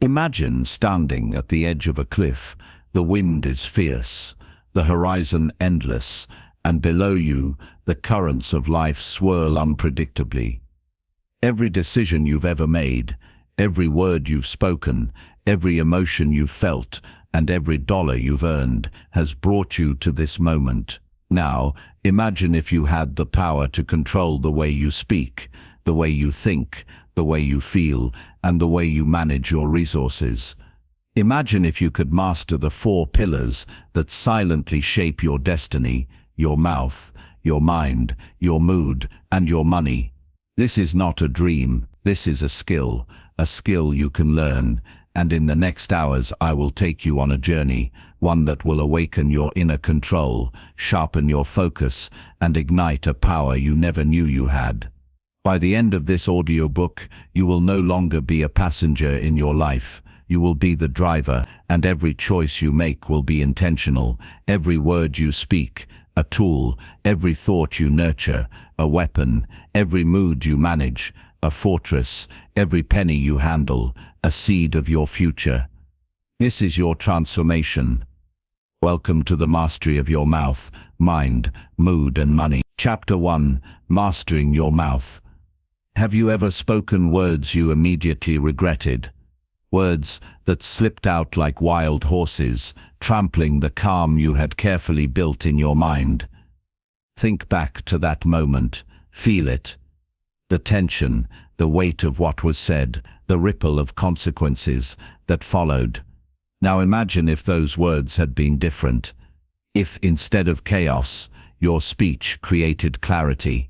Imagine standing at the edge of a cliff. The wind is fierce, the horizon endless, and below you, the currents of life swirl unpredictably. Every decision you've ever made, every word you've spoken, every emotion you've felt, and every dollar you've earned has brought you to this moment. Now, imagine if you had the power to control the way you speak, the way you think, the way you feel, and the way you manage your resources. Imagine if you could master the 4 pillars that silently shape your destiny: your mouth, your mind, your mood, and your money. This is not a dream, this is a skill you can learn, and in the next hours I will take you on a journey, one that will awaken your inner control, sharpen your focus, and ignite a power you never knew you had. By the end of this audiobook, you will no longer be a passenger in your life. You will be the driver, and every choice you make will be intentional. Every word you speak, a tool; every thought you nurture, a weapon; every mood you manage, a fortress; every penny you handle, a seed of your future. This is your transformation. Welcome to the mastery of your mouth, mind, mood, and money. Chapter 1: Mastering Your Mouth. Have you ever spoken words you immediately regretted? Words that slipped out like wild horses, trampling the calm you had carefully built in your mind. Think back to that moment. Feel it. The tension, the weight of what was said, the ripple of consequences that followed. Now imagine if those words had been different. If instead of chaos, your speech created clarity.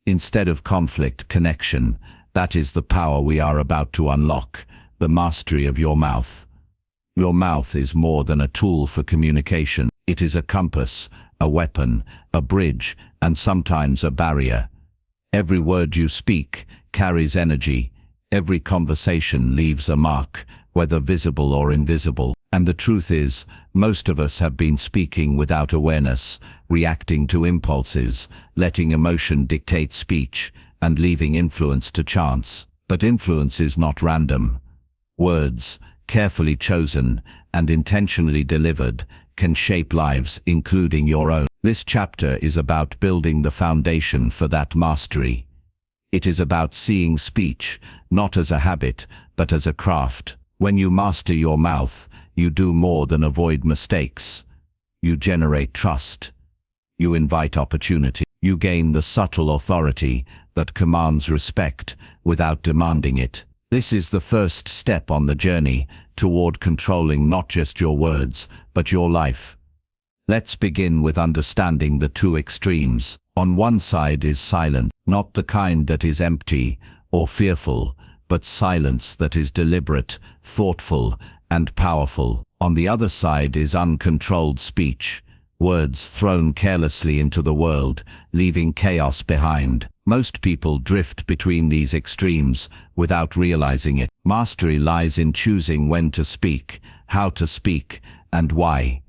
Instead of conflict, connection. That is the power we are about to unlock. The mastery of your mouth. Your mouth is more than a tool for communication. It is a compass, a weapon, a bridge, and sometimes a barrier. Every word you speak carries energy. Every conversation leaves a mark, whether visible or invisible. And the truth is, most of us have been speaking without awareness, reacting to impulses, letting emotion dictate speech, and leaving influence to chance. But influence is not random. Words, carefully chosen and intentionally delivered, can shape lives, including your own. This chapter is about building the foundation for that mastery. It is about seeing speech, not as a habit, but as a craft. When you master your mouth, you do more than avoid mistakes. You generate trust. You invite opportunity. You gain the subtle authority that commands respect without demanding it. This is the first step on the journey toward controlling not just your words, but your life. Let's begin with understanding the 2 extremes. On one side is silence, not the kind that is empty or fearful, but silence that is deliberate, thoughtful, and powerful. On the other side is uncontrolled speech, words thrown carelessly into the world, leaving chaos behind. Most people drift between these extremes without realizing it. Mastery lies in choosing when to speak, how to speak, and why.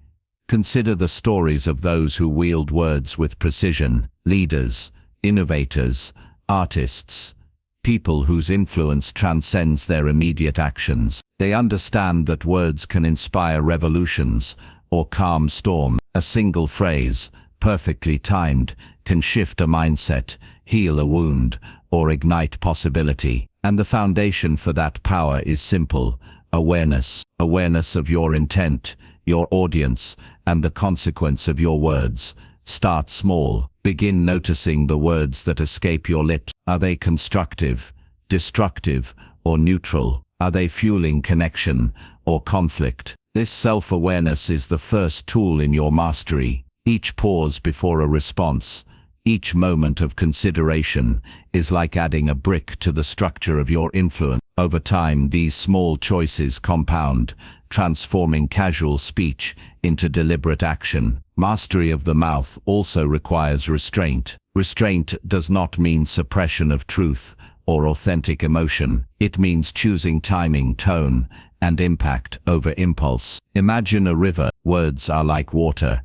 Consider the stories of those who wield words with precision: leaders, innovators, artists, people whose influence transcends their immediate actions. They understand that words can inspire revolutions or calm storms. A single phrase, perfectly timed, can shift a mindset, heal a wound, or ignite possibility. And the foundation for that power is simple: awareness. Awareness of your intent, your audience, and the consequence of your words. Start small. Begin noticing the words that escape your lips. Are they constructive, destructive, or neutral? Are they fueling connection or conflict? This self-awareness is the first tool in your mastery. Each pause before a response, each moment of consideration, is like adding a brick to the structure of your influence. Over time, these small choices compound, transforming casual speech into deliberate action. Mastery of the mouth also requires restraint. Restraint does not mean suppression of truth or authentic emotion. It means choosing timing, tone, and impact over impulse. Imagine a river. Words are like water.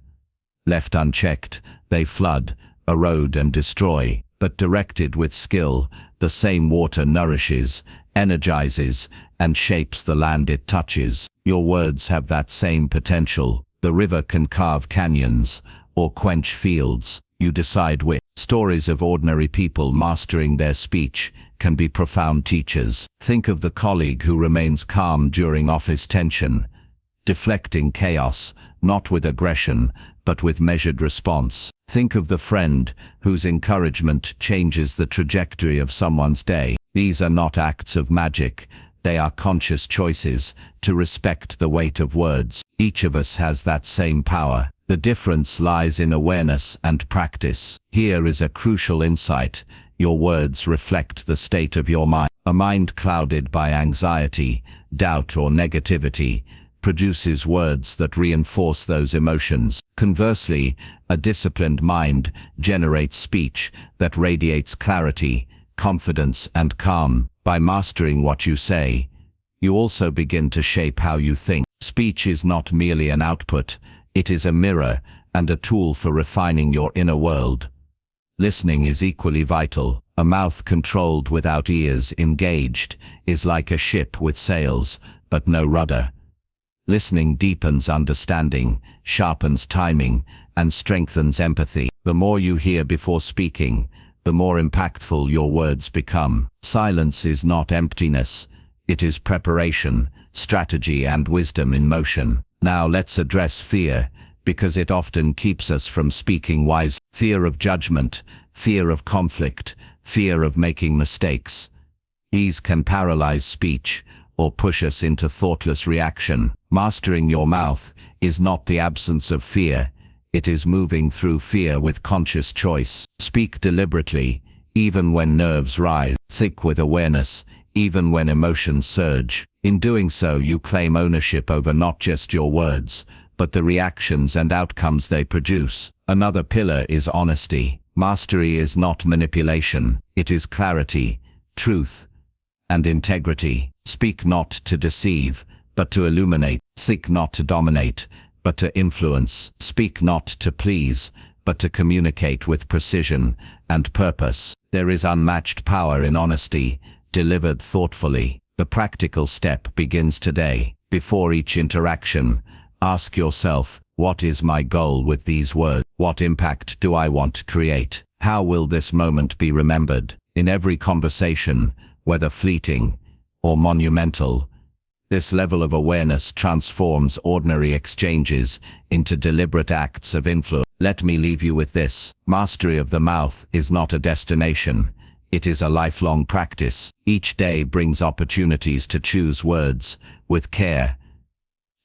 Left unchecked, they flood, erode, and destroy. But directed with skill, the same water nourishes, energizes, and shapes the land it touches. Your words have that same potential. The river can carve canyons or quench fields. You decide which. Stories of ordinary people mastering their speech can be profound teachers. Think of the colleague who remains calm during office tension, deflecting chaos, not with aggression, but with measured response. Think of the friend whose encouragement changes the trajectory of someone's day. These are not acts of magic. They are conscious choices to respect the weight of words. Each of us has that same power. The difference lies in awareness and practice. Here is a crucial insight. Your words reflect the state of your mind. A mind clouded by anxiety, doubt, or negativity produces words that reinforce those emotions. Conversely, a disciplined mind generates speech that radiates clarity, confidence, and calm. By mastering what you say, you also begin to shape how you think. Speech is not merely an output, it is a mirror and a tool for refining your inner world. Listening is equally vital. A mouth controlled without ears engaged is like a ship with sails, but no rudder. Listening deepens understanding, sharpens timing, and strengthens empathy. The more you hear before speaking, the more impactful your words become. Silence is not emptiness, it is preparation, strategy, and wisdom in motion. Now let's address fear, because it often keeps us from speaking wisely. Fear of judgment, fear of conflict, fear of making mistakes. These can paralyze speech or push us into thoughtless reaction. Mastering your mouth is not the absence of fear. It is moving through fear with conscious choice. Speak deliberately, even when nerves rise. Think with awareness, even when emotions surge. In doing so, you claim ownership over not just your words, but the reactions and outcomes they produce. Another pillar is honesty. Mastery is not manipulation, it is clarity, truth, and integrity. Speak not to deceive, but to illuminate. Seek not to dominate, but to influence. Speak not to please, but to communicate with precision and purpose. There is unmatched power in honesty, delivered thoughtfully. The practical step begins today. Before each interaction, ask yourself, what is my goal with these words? What impact do I want to create? How will this moment be remembered? In every conversation, whether fleeting or monumental, this level of awareness transforms ordinary exchanges into deliberate acts of influence. Let me leave you with this. Mastery of the mouth is not a destination. It is a lifelong practice. Each day brings opportunities to choose words with care,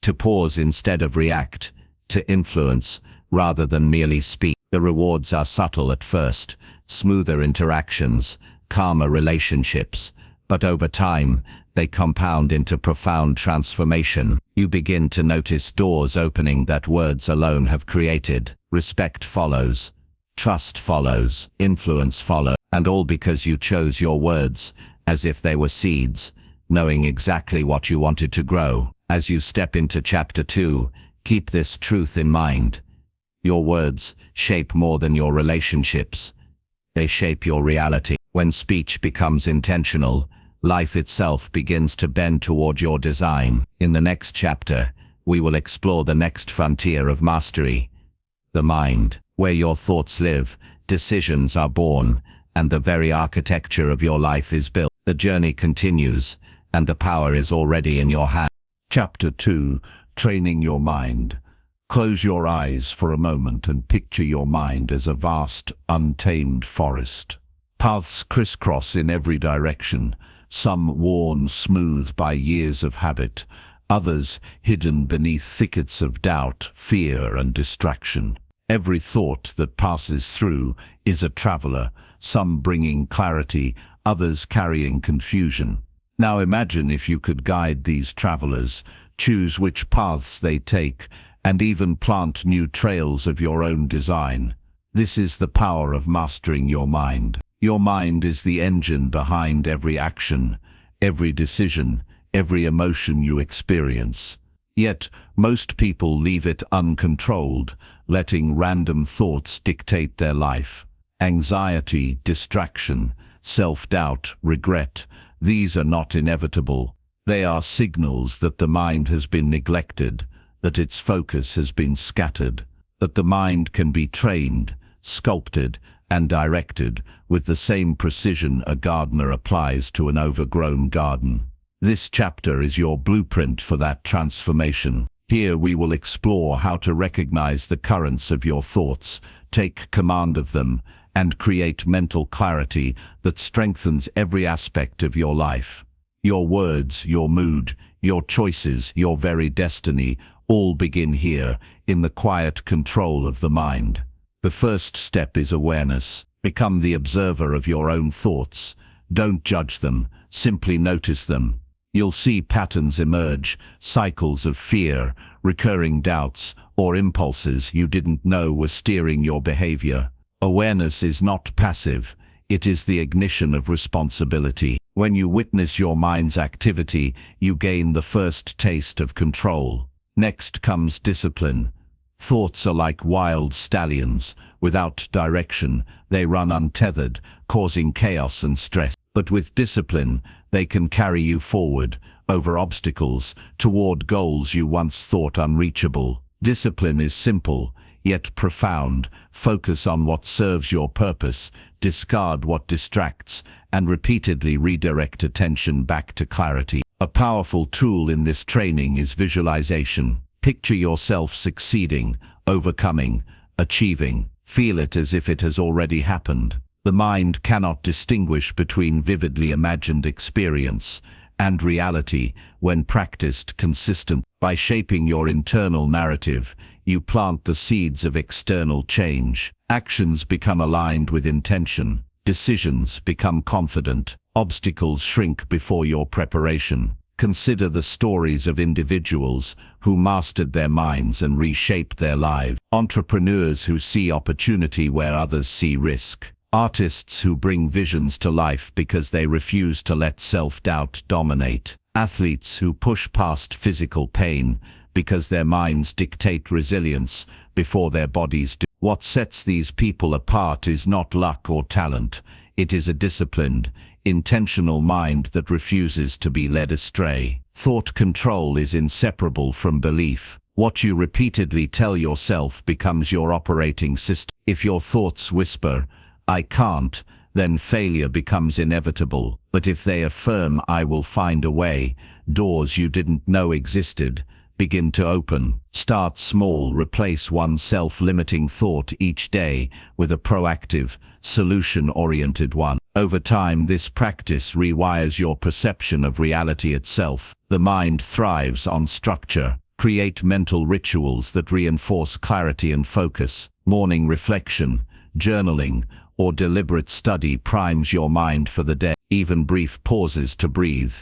to pause instead of react, to influence rather than merely speak. The rewards are subtle at first, smoother interactions, calmer relationships, but over time, they compound into profound transformation. You begin to notice doors opening that words alone have created. Respect follows, trust follows, influence follows, and all because you chose your words as if they were seeds, knowing exactly what you wanted to grow. As you step into Chapter 2, keep this truth in mind. Your words shape more than your relationships. They shape your reality. When speech becomes intentional, life itself begins to bend toward your design. In the next chapter, we will explore the next frontier of mastery, the mind. Where your thoughts live, decisions are born, and the very architecture of your life is built. The journey continues, and the power is already in your hand. Chapter 2, Training Your Mind. Close your eyes for a moment and picture your mind as a vast, untamed forest. Paths crisscross in every direction, some worn smooth by years of habit, others hidden beneath thickets of doubt, fear, and distraction. Every thought that passes through is a traveler, some bringing clarity, others carrying confusion. Now imagine if you could guide these travelers, choose which paths they take, and even plant new trails of your own design. This is the power of mastering your mind. Your mind is the engine behind every action, every decision, every emotion you experience. Yet, most people leave it uncontrolled, letting random thoughts dictate their life. Anxiety, distraction, self-doubt, regret, these are not inevitable. They are signals that the mind has been neglected, that its focus has been scattered, that the mind can be trained, sculpted, and directed with the same precision a gardener applies to an overgrown garden. This chapter is your blueprint for that transformation. Here we will explore how to recognize the currents of your thoughts, take command of them, and create mental clarity that strengthens every aspect of your life. Your words, your mood, your choices, your very destiny all begin here, in the quiet control of the mind. The first step is awareness. Become the observer of your own thoughts. Don't judge them, simply notice them. You'll see patterns emerge, cycles of fear, recurring doubts, or impulses you didn't know were steering your behavior. Awareness is not passive, it is the ignition of responsibility. When you witness your mind's activity, you gain the first taste of control. Next comes discipline. Thoughts are like wild stallions. Without direction, they run untethered, causing chaos and stress. But with discipline, they can carry you forward, over obstacles, toward goals you once thought unreachable. Discipline is simple, yet profound. Focus on what serves your purpose, discard what distracts, and repeatedly redirect attention back to clarity. A powerful tool in this training is visualization. Picture yourself succeeding, overcoming, achieving. Feel it as if it has already happened. The mind cannot distinguish between vividly imagined experience and reality when practiced consistently. By shaping your internal narrative, you plant the seeds of external change. Actions become aligned with intention. Decisions become confident. Obstacles shrink before your preparation. Consider the stories of individuals who mastered their minds and reshaped their lives. Entrepreneurs who see opportunity where others see risk. Artists who bring visions to life because they refuse to let self-doubt dominate. Athletes who push past physical pain because their minds dictate resilience before their bodies do. What sets these people apart is not luck or talent. It is a disciplined, intentional mind that refuses to be led astray. Thought control is inseparable from belief. What you repeatedly tell yourself becomes your operating system. If your thoughts whisper, "I can't," then failure becomes inevitable. But if they affirm, "I will find a way," doors you didn't know existed begin to open. Start small. Replace one self-limiting thought each day with a proactive, solution-oriented one. Over time, this practice rewires your perception of reality itself. The mind thrives on structure. Create mental rituals that reinforce clarity and focus. Morning reflection, journaling, or deliberate study primes your mind for the day. Even brief pauses to breathe,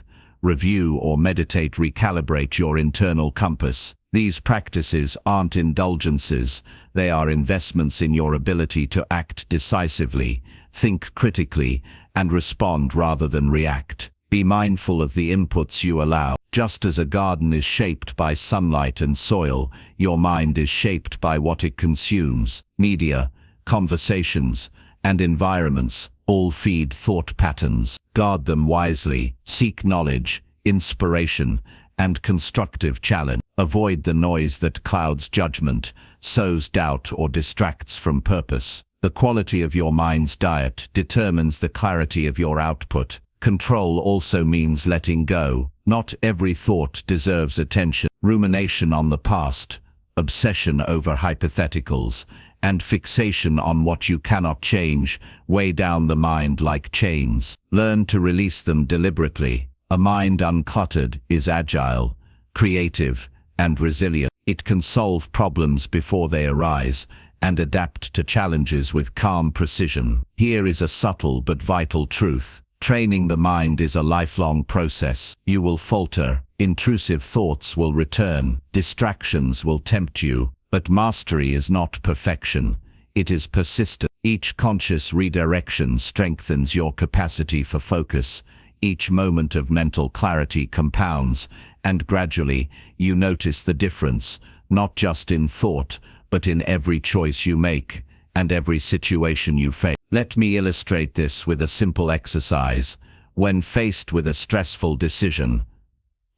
review, or meditate recalibrate your internal compass. These practices aren't indulgences, they are investments in your ability to act decisively, think critically, and respond rather than react. Be mindful of the inputs you allow. Just as a garden is shaped by sunlight and soil, your mind is shaped by what it consumes. Media, conversations, and environments all feed thought patterns. Guard them wisely. Seek knowledge, inspiration, and constructive challenge. Avoid the noise that clouds judgment, sows doubt, or distracts from purpose. The quality of your mind's diet determines the clarity of your output. Control also means letting go. Not every thought deserves attention. Rumination on the past, obsession over hypotheticals, and fixation on what you cannot change weigh down the mind like chains. Learn to release them deliberately. A mind uncluttered is agile, creative, and resilient. It can solve problems before they arise and adapt to challenges with calm precision. Here is a subtle but vital truth. Training the mind is a lifelong process. You will falter, intrusive thoughts will return, distractions will tempt you, but mastery is not perfection, it is persistent. Each conscious redirection strengthens your capacity for focus. Each moment of mental clarity compounds, and gradually you notice the difference, not just in thought, but in every choice you make and every situation you face. Let me illustrate this with a simple exercise. When faced with a stressful decision,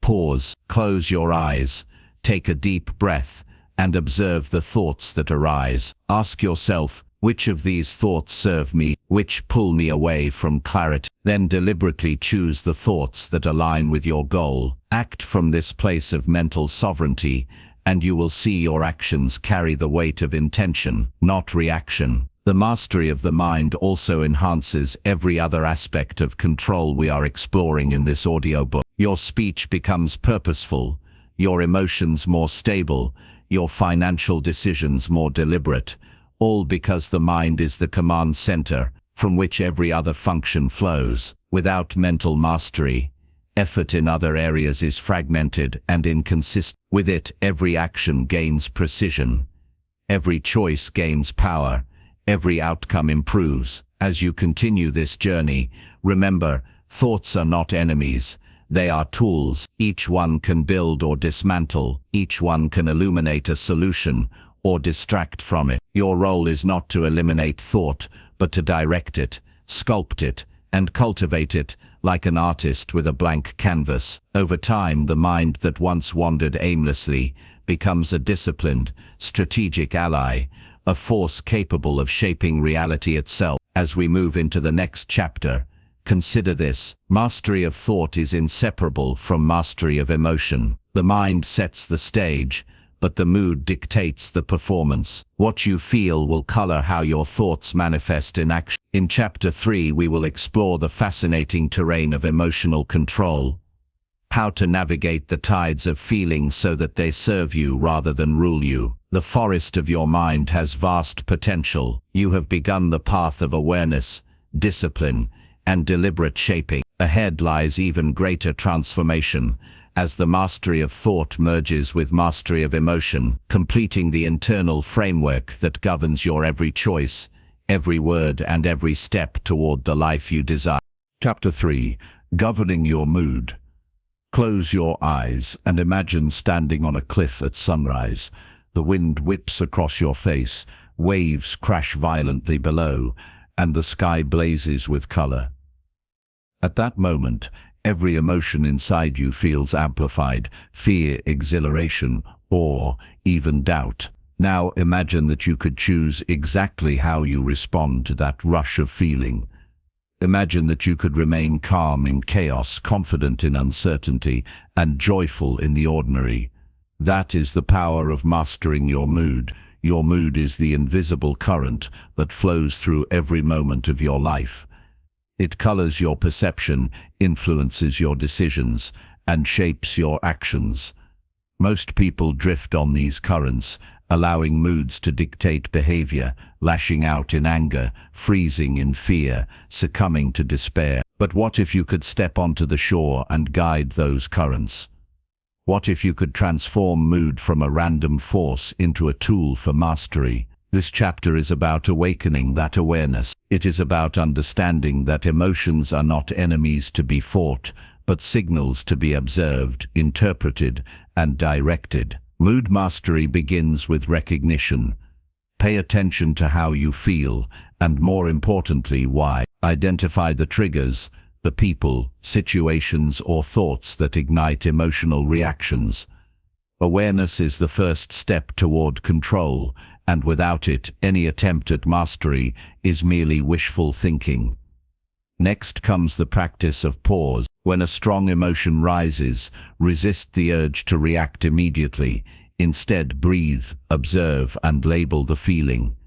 Pause, close your eyes, take a deep breath, and observe the thoughts that arise. Ask yourself, which of these thoughts serve me, which pull me away from clarity? Then deliberately choose the thoughts that align with your goal. Act from this place of mental sovereignty, and you will see your actions carry the weight of intention, not reaction. The mastery of the mind also enhances every other aspect of control we are exploring in this audiobook. Your speech becomes purposeful, your emotions more stable, your financial decisions more deliberate, all because the mind is the command center from which every other function flows. Without mental mastery, effort in other areas is fragmented and inconsistent. With it, every action gains precision, every choice gains power, every outcome improves. As you continue this journey, remember, thoughts are not enemies. They are tools. Each one can build or dismantle. Each one can illuminate a solution or distract from it. Your role is not to eliminate thought, but to direct it, sculpt it, and cultivate it like an artist with a blank canvas. Over time, the mind that once wandered aimlessly becomes a disciplined, strategic ally, a force capable of shaping reality itself. As we move into the next chapter, consider this: mastery of thought is inseparable from mastery of emotion. The mind sets the stage, but the mood dictates the performance. What you feel will color how your thoughts manifest in action. In Chapter 3, we will explore the fascinating terrain of emotional control, how to navigate the tides of feeling so that they serve you rather than rule you. The forest of your mind has vast potential. You have begun the path of awareness, discipline, and deliberate shaping. Ahead lies even greater transformation, as the mastery of thought merges with mastery of emotion, completing the internal framework that governs your every choice, every word, and every step toward the life you desire. Chapter 3: Governing Your Mood. Close your eyes and imagine standing on a cliff at sunrise. The wind whips across your face, waves crash violently below, and the sky blazes with color. At that moment, every emotion inside you feels amplified: fear, exhilaration, awe, even doubt. Now imagine that you could choose exactly how you respond to that rush of feeling. Imagine that you could remain calm in chaos, confident in uncertainty, and joyful in the ordinary. That is the power of mastering your mood. Your mood is the invisible current that flows through every moment of your life. It colors your perception, influences your decisions, and shapes your actions. Most people drift on these currents, allowing moods to dictate behavior, lashing out in anger, freezing in fear, succumbing to despair. But what if you could step onto the shore and guide those currents? What if you could transform mood from a random force into a tool for mastery? This chapter is about awakening that awareness. It is about understanding that emotions are not enemies to be fought, but signals to be observed, interpreted, and directed. Mood mastery begins with recognition. Pay attention to how you feel, and more importantly, why. Identify the triggers, the people, situations, or thoughts that ignite emotional reactions. Awareness is the first step toward control, and without it, any attempt at mastery is merely wishful thinking. Next comes the practice of pause. When a strong emotion rises, resist the urge to react immediately. Instead, breathe, observe, and label the feeling.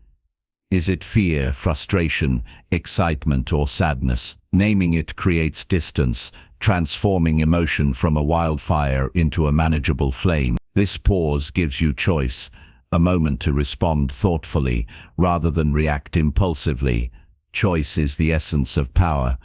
Is it fear, frustration, excitement, or sadness? Naming it creates distance, transforming emotion from a wildfire into a manageable flame. This pause gives you choice, a moment to respond thoughtfully rather than react impulsively. Choice is the essence of power.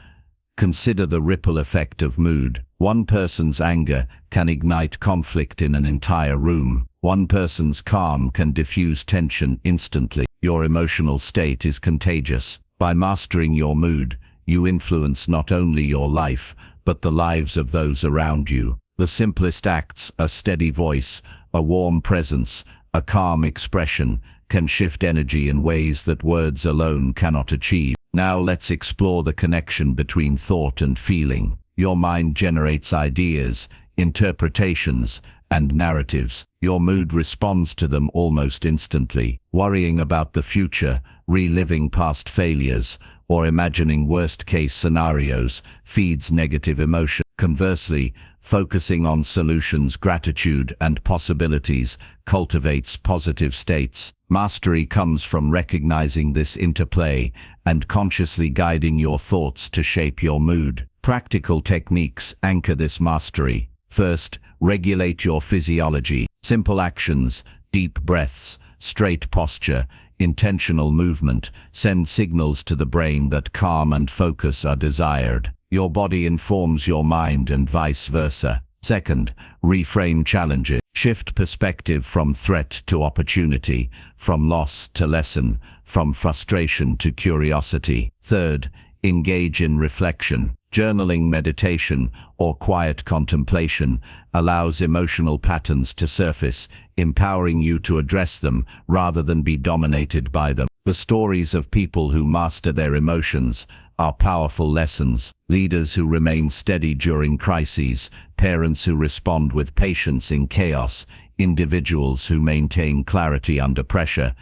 Consider the ripple effect of mood. One person's anger can ignite conflict in an entire room. One person's calm can diffuse tension instantly. Your emotional state is contagious. By mastering your mood, you influence not only your life, but the lives of those around you. The simplest acts, a steady voice, a warm presence, a calm expression, can shift energy in ways that words alone cannot achieve. Now let's explore the connection between thought and feeling. Your mind generates ideas, interpretations, and narratives. Your mood responds to them almost instantly. Worrying about the future, reliving past failures, or imagining worst-case scenarios feeds negative emotion. Conversely, focusing on solutions, gratitude, and possibilities cultivates positive states. Mastery comes from recognizing this interplay and consciously guiding your thoughts to shape your mood. Practical techniques anchor this mastery. First, regulate your physiology. Simple actions, deep breaths, straight posture, intentional movement send signals to the brain that calm and focus are desired. Your body informs your mind and vice versa. Second, reframe challenges. Shift perspective from threat to opportunity, from loss to lesson, from frustration to curiosity. Third, engage in reflection. Journaling, meditation, or quiet contemplation allows emotional patterns to surface, empowering you to address them rather than be dominated by them. The stories of people who master their emotions are powerful lessons. Leaders who remain steady during crises, parents who respond with patience in chaos, individuals who maintain clarity under pressure.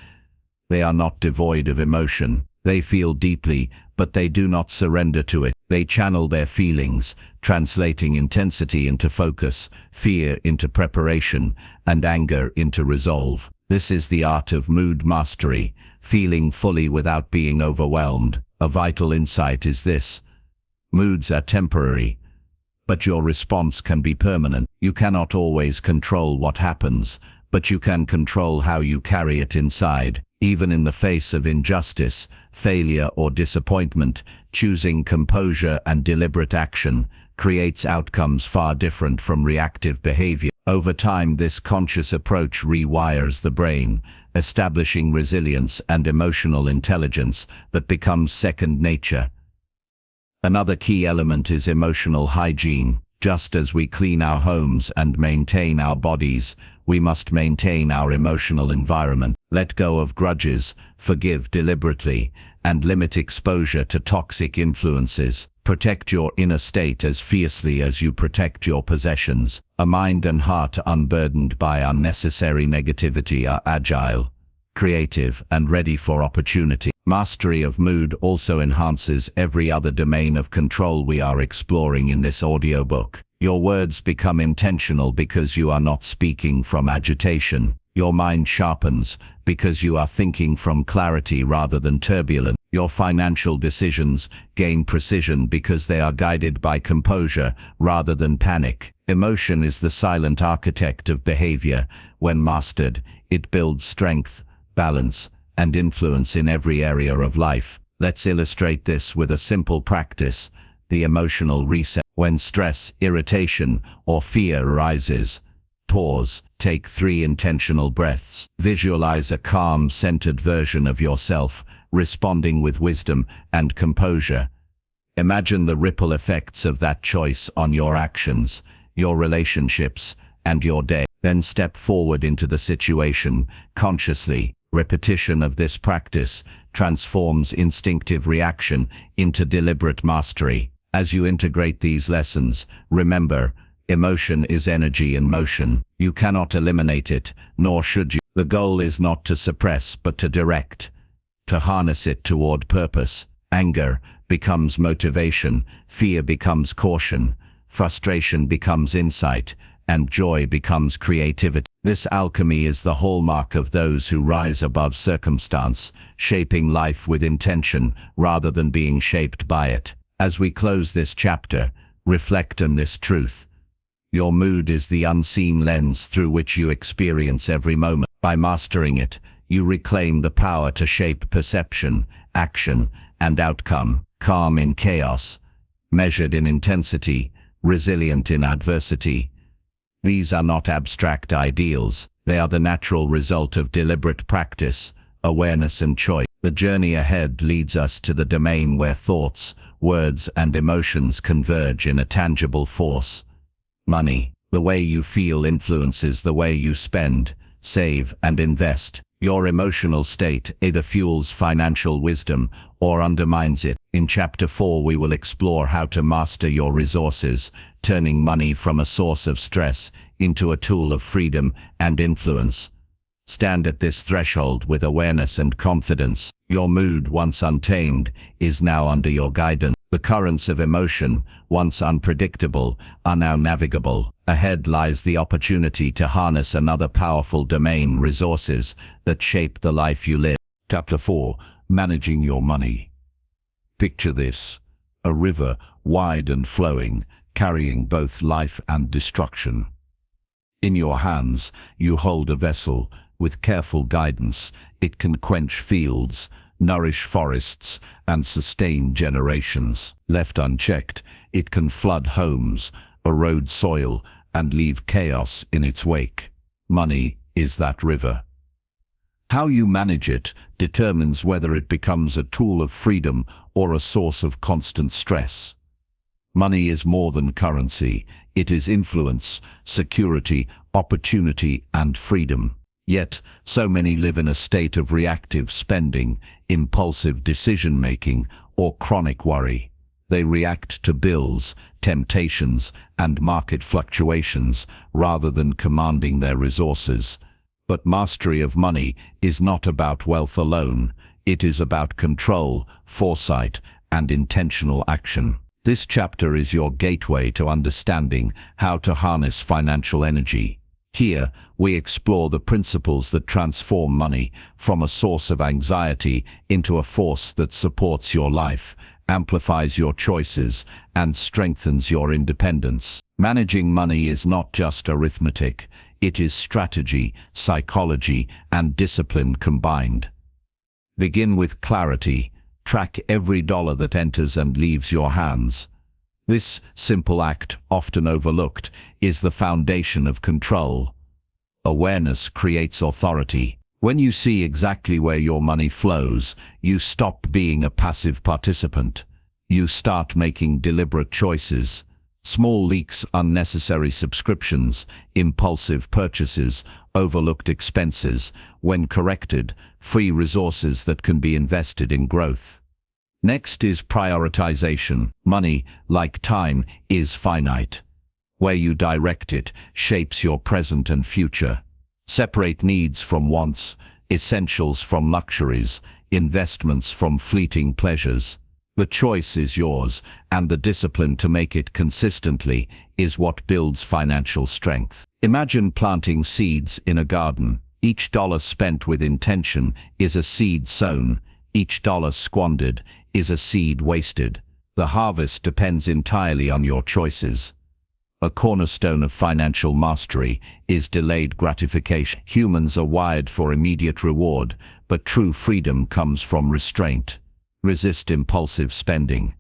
They are not devoid of emotion. They feel deeply, but they do not surrender to it. They channel their feelings, translating intensity into focus, fear into preparation, and anger into resolve. This is the art of mood mastery, feeling fully without being overwhelmed. A vital insight is this: moods are temporary, but your response can be permanent. You cannot always control what happens, but you can control how you carry it inside. Even in the face of injustice, failure, or disappointment, choosing composure and deliberate action creates outcomes far different from reactive behavior. Over time, this conscious approach rewires the brain, establishing resilience and emotional intelligence that becomes second nature. Another key element is emotional hygiene. Just as we clean our homes and maintain our bodies, we must maintain our emotional environment. Let go of grudges, forgive deliberately, and limit exposure to toxic influences. Protect your inner state as fiercely as you protect your possessions. A mind and heart unburdened by unnecessary negativity are agile, creative, and ready for opportunity. Mastery of mood also enhances every other domain of control we are exploring in this audiobook. Your words become intentional because you are not speaking from agitation. Your mind sharpens because you are thinking from clarity rather than turbulence. Your financial decisions gain precision because they are guided by composure rather than panic. Emotion is the silent architect of behavior. When mastered, it builds strength, balance, and influence in every area of life. Let's illustrate this with a simple practice: the emotional reset. When stress, irritation, or fear arises, pause, take 3 intentional breaths. Visualize a calm, centered version of yourself, responding with wisdom and composure. Imagine the ripple effects of that choice on your actions, your relationships, and your day. Then step forward into the situation consciously. Repetition of this practice transforms instinctive reaction into deliberate mastery. As you integrate these lessons, remember, emotion is energy in motion. You cannot eliminate it, nor should you. The goal is not to suppress, but to direct, to harness it toward purpose. Anger becomes motivation, fear becomes caution, frustration becomes insight, and joy becomes creativity. This alchemy is the hallmark of those who rise above circumstance, shaping life with intention rather than being shaped by it. As we close this chapter, reflect on this truth. Your mood is the unseen lens through which you experience every moment. By mastering it, you reclaim the power to shape perception, action, and outcome. Calm in chaos, measured in intensity, resilient in adversity. These are not abstract ideals. They are the natural result of deliberate practice, awareness, and choice. The journey ahead leads us to the domain where thoughts, words, and emotions converge in a tangible force. Money. The way you feel influences the way you spend, save, and invest. Your emotional state either fuels financial wisdom or undermines it. In Chapter 4, we will explore how to master your resources, turning money from a source of stress into a tool of freedom and influence. Stand at this threshold with awareness and confidence. Your mood, once untamed, is now under your guidance. The currents of emotion, once unpredictable, are now navigable. Ahead lies the opportunity to harness another powerful domain, resources that shape the life you live. Chapter 4. Managing your money. Picture this: a river, wide and flowing, carrying both life and destruction. In your hands, you hold a vessel. With careful guidance, it can quench fields, nourish forests, and sustain generations. Left unchecked, it can flood homes, erode soil, and leave chaos in its wake. Money is that river. How you manage it determines whether it becomes a tool of freedom or a source of constant stress. Money is more than currency. It is influence, security, opportunity, and freedom. Yet, so many live in a state of reactive spending, impulsive decision-making, or chronic worry. They react to bills, temptations, and market fluctuations rather than commanding their resources. But mastery of money is not about wealth alone. It is about control, foresight, and intentional action. This chapter is your gateway to understanding how to harness financial energy. Here, we explore the principles that transform money from a source of anxiety into a force that supports your life, amplifies your choices, and strengthens your independence. Managing money is not just arithmetic. It is strategy, psychology, and discipline combined. Begin with clarity. Track every dollar that enters and leaves your hands. This simple act, often overlooked, is the foundation of control. Awareness creates authority. When you see exactly where your money flows, you stop being a passive participant. You start making deliberate choices. Small leaks, unnecessary subscriptions, impulsive purchases, overlooked expenses, when corrected, free resources that can be invested in growth. Next is prioritization. Money, like time, is finite. Where you direct it shapes your present and future. Separate needs from wants, essentials from luxuries, investments from fleeting pleasures. The choice is yours, and the discipline to make it consistently is what builds financial strength. Imagine planting seeds in a garden. Each dollar spent with intention is a seed sown. Each dollar squandered is a seed wasted. The harvest depends entirely on your choices. A cornerstone of financial mastery is delayed gratification. Humans are wired for immediate reward, but true freedom comes from restraint. Resist impulsive spending.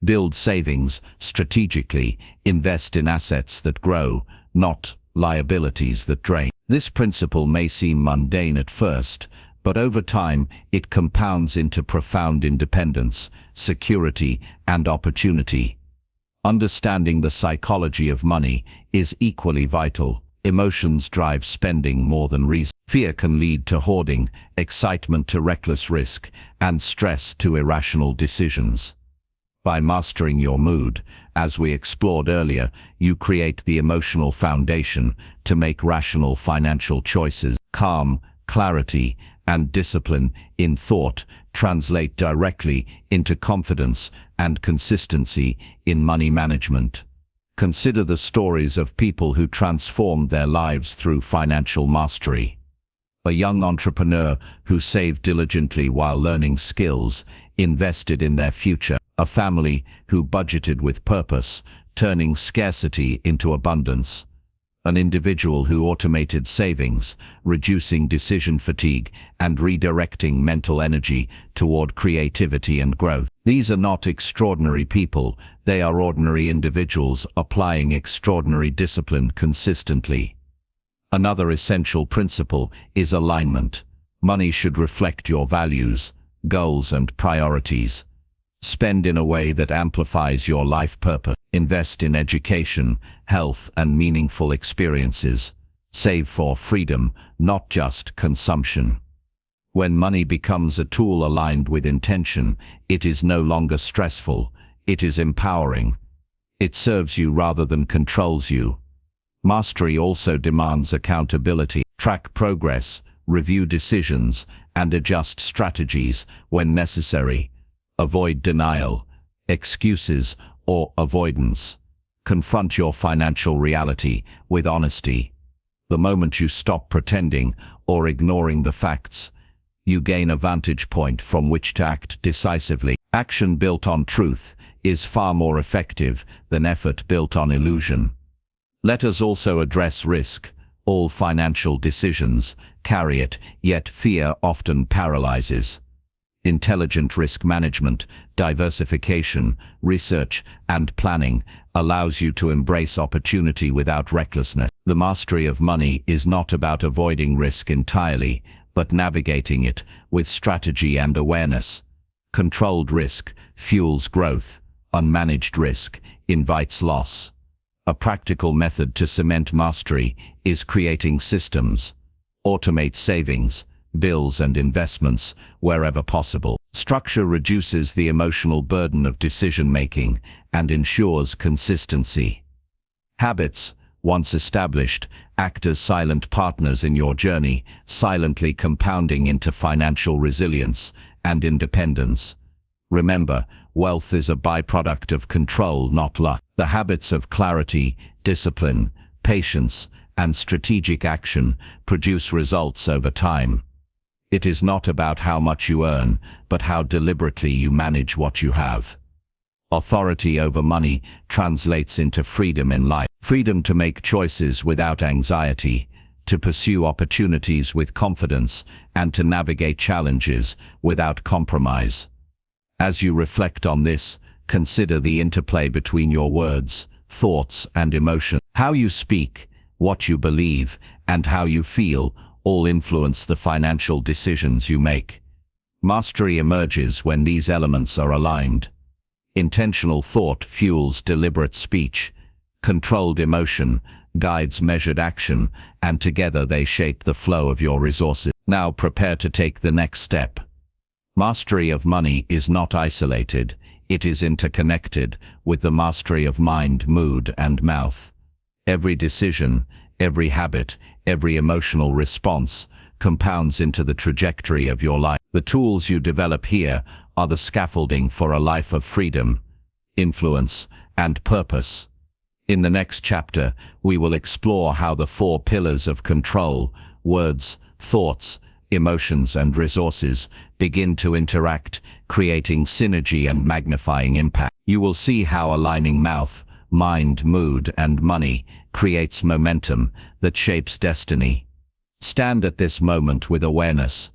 Build savings strategically. Invest in assets that grow, not liabilities that drain. This principle may seem mundane at first, but over time it compounds into profound independence, security, and opportunity. Understanding the psychology of money is equally vital. Emotions drive spending more than reason. Fear can lead to hoarding, excitement to reckless risk, and stress to irrational decisions. By mastering your mood, as we explored earlier, you create the emotional foundation to make rational financial choices. Calm, clarity, and discipline in thought translate directly into confidence and consistency in money management. Consider the stories of people who transformed their lives through financial mastery. A young entrepreneur who saved diligently while learning skills, invested in their future. A family who budgeted with purpose, turning scarcity into abundance. An individual who automated savings, reducing decision fatigue and redirecting mental energy toward creativity and growth. These are not extraordinary people, they are ordinary individuals applying extraordinary discipline consistently. Another essential principle is alignment. Money should reflect your values, goals, and priorities. Spend in a way that amplifies your life purpose. Invest in education, health, and meaningful experiences. Save for freedom, not just consumption. When money becomes a tool aligned with intention, it is no longer stressful, it is empowering. It serves you rather than controls you. Mastery also demands accountability. Track progress, review decisions, and adjust strategies when necessary. Avoid denial, excuses, or avoidance. Confront your financial reality with honesty. The moment you stop pretending or ignoring the facts, you gain a vantage point from which to act decisively. Action built on truth is far more effective than effort built on illusion. Let us also address risk. All financial decisions carry it, yet fear often paralyzes. Intelligent risk management, diversification, research, and planning allows you to embrace opportunity without recklessness. The mastery of money is not about avoiding risk entirely, but navigating it with strategy and awareness. Controlled risk fuels growth. Unmanaged risk invites loss. A practical method to cement mastery is creating systems. Automate savings, bills, and investments wherever possible. Structure reduces the emotional burden of decision-making and ensures consistency. Habits, once established, act as silent partners in your journey, silently compounding into financial resilience and independence. Remember, wealth is a byproduct of control, not luck. The habits of clarity, discipline, patience, and strategic action produce results over time. It is not about how much you earn, but how deliberately you manage what you have. Authority over money translates into freedom in life. Freedom to make choices without anxiety, to pursue opportunities with confidence, and to navigate challenges without compromise. As you reflect on this, consider the interplay between your words, thoughts, and emotions. How you speak, what you believe, and how you feel all influence the financial decisions you make. Mastery emerges when these elements are aligned. Intentional thought fuels deliberate speech. Controlled emotion guides measured action, and together they shape the flow of your resources. Now prepare to take the next step. Mastery of money is not isolated, it is interconnected with the mastery of mind, mood, and mouth. Every decision, every habit, every emotional response compounds into the trajectory of your life. The tools you develop here are the scaffolding for a life of freedom, influence, and purpose. In the next chapter, we will explore how the four pillars of control, words, thoughts, emotions, and resources begin to interact, creating synergy and magnifying impact. You will see how aligning mouth, mind, mood, and money creates momentum that shapes destiny. Stand at this moment with awareness.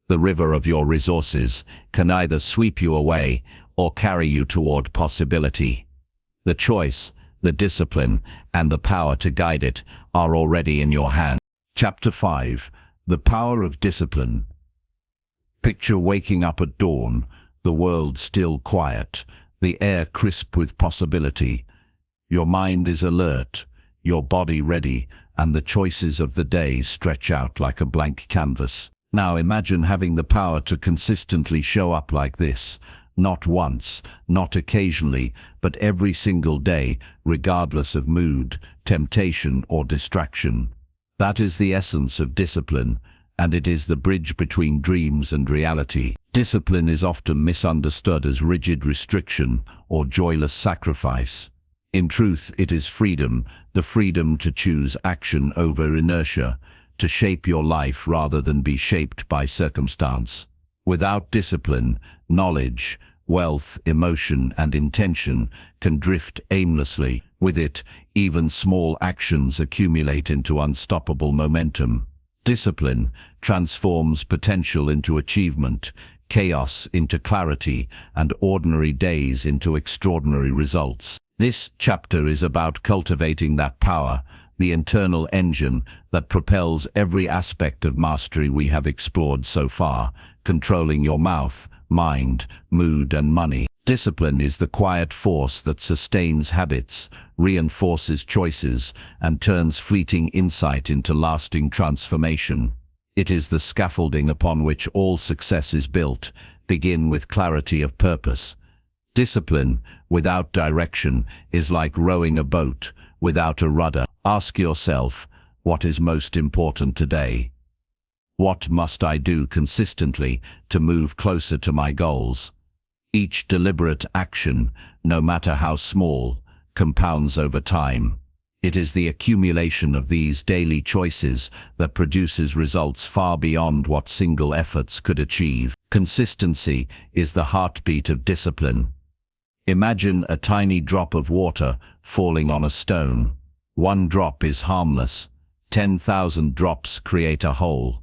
The river of your resources can either sweep you away or carry you toward possibility. The choice, the discipline, and the power to guide it are already in your hands. Chapter 5. The Power of Discipline. Picture waking up at dawn, the world still quiet, the air crisp with possibility. Your mind is alert, your body ready, and the choices of the day stretch out like a blank canvas. Now imagine having the power to consistently show up like this, not once, not occasionally, but every single day, regardless of mood, temptation, or distraction. That is the essence of discipline, and it is the bridge between dreams and reality. Discipline is often misunderstood as rigid restriction or joyless sacrifice. In truth, it is freedom, the freedom to choose action over inertia, to shape your life rather than be shaped by circumstance. Without discipline, knowledge, wealth, emotion, and intention can drift aimlessly. With it, even small actions accumulate into unstoppable momentum. Discipline transforms potential into achievement, chaos into clarity, and ordinary days into extraordinary results. This chapter is about cultivating that power, the internal engine that propels every aspect of mastery we have explored so far, controlling your mouth, mind, mood, and money. Discipline is the quiet force that sustains habits, reinforces choices, and turns fleeting insight into lasting transformation. It is the scaffolding upon which all success is built. Begin with clarity of purpose. Discipline without direction is like rowing a boat without a rudder. Ask yourself, what is most important today? What must I do consistently to move closer to my goals? Each deliberate action, no matter how small, compounds over time. It is the accumulation of these daily choices that produces results far beyond what single efforts could achieve. Consistency is the heartbeat of discipline. Imagine a tiny drop of water falling on a stone. One drop is harmless. 10,000 drops create a hole.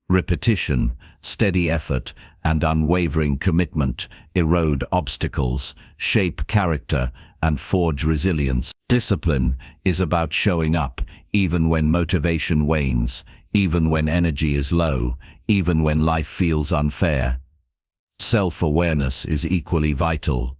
Repetition, steady effort, and unwavering commitment erode obstacles, shape character, and forge resilience. Discipline is about showing up, even when motivation wanes, even when energy is low, even when life feels unfair. Self-awareness is equally vital.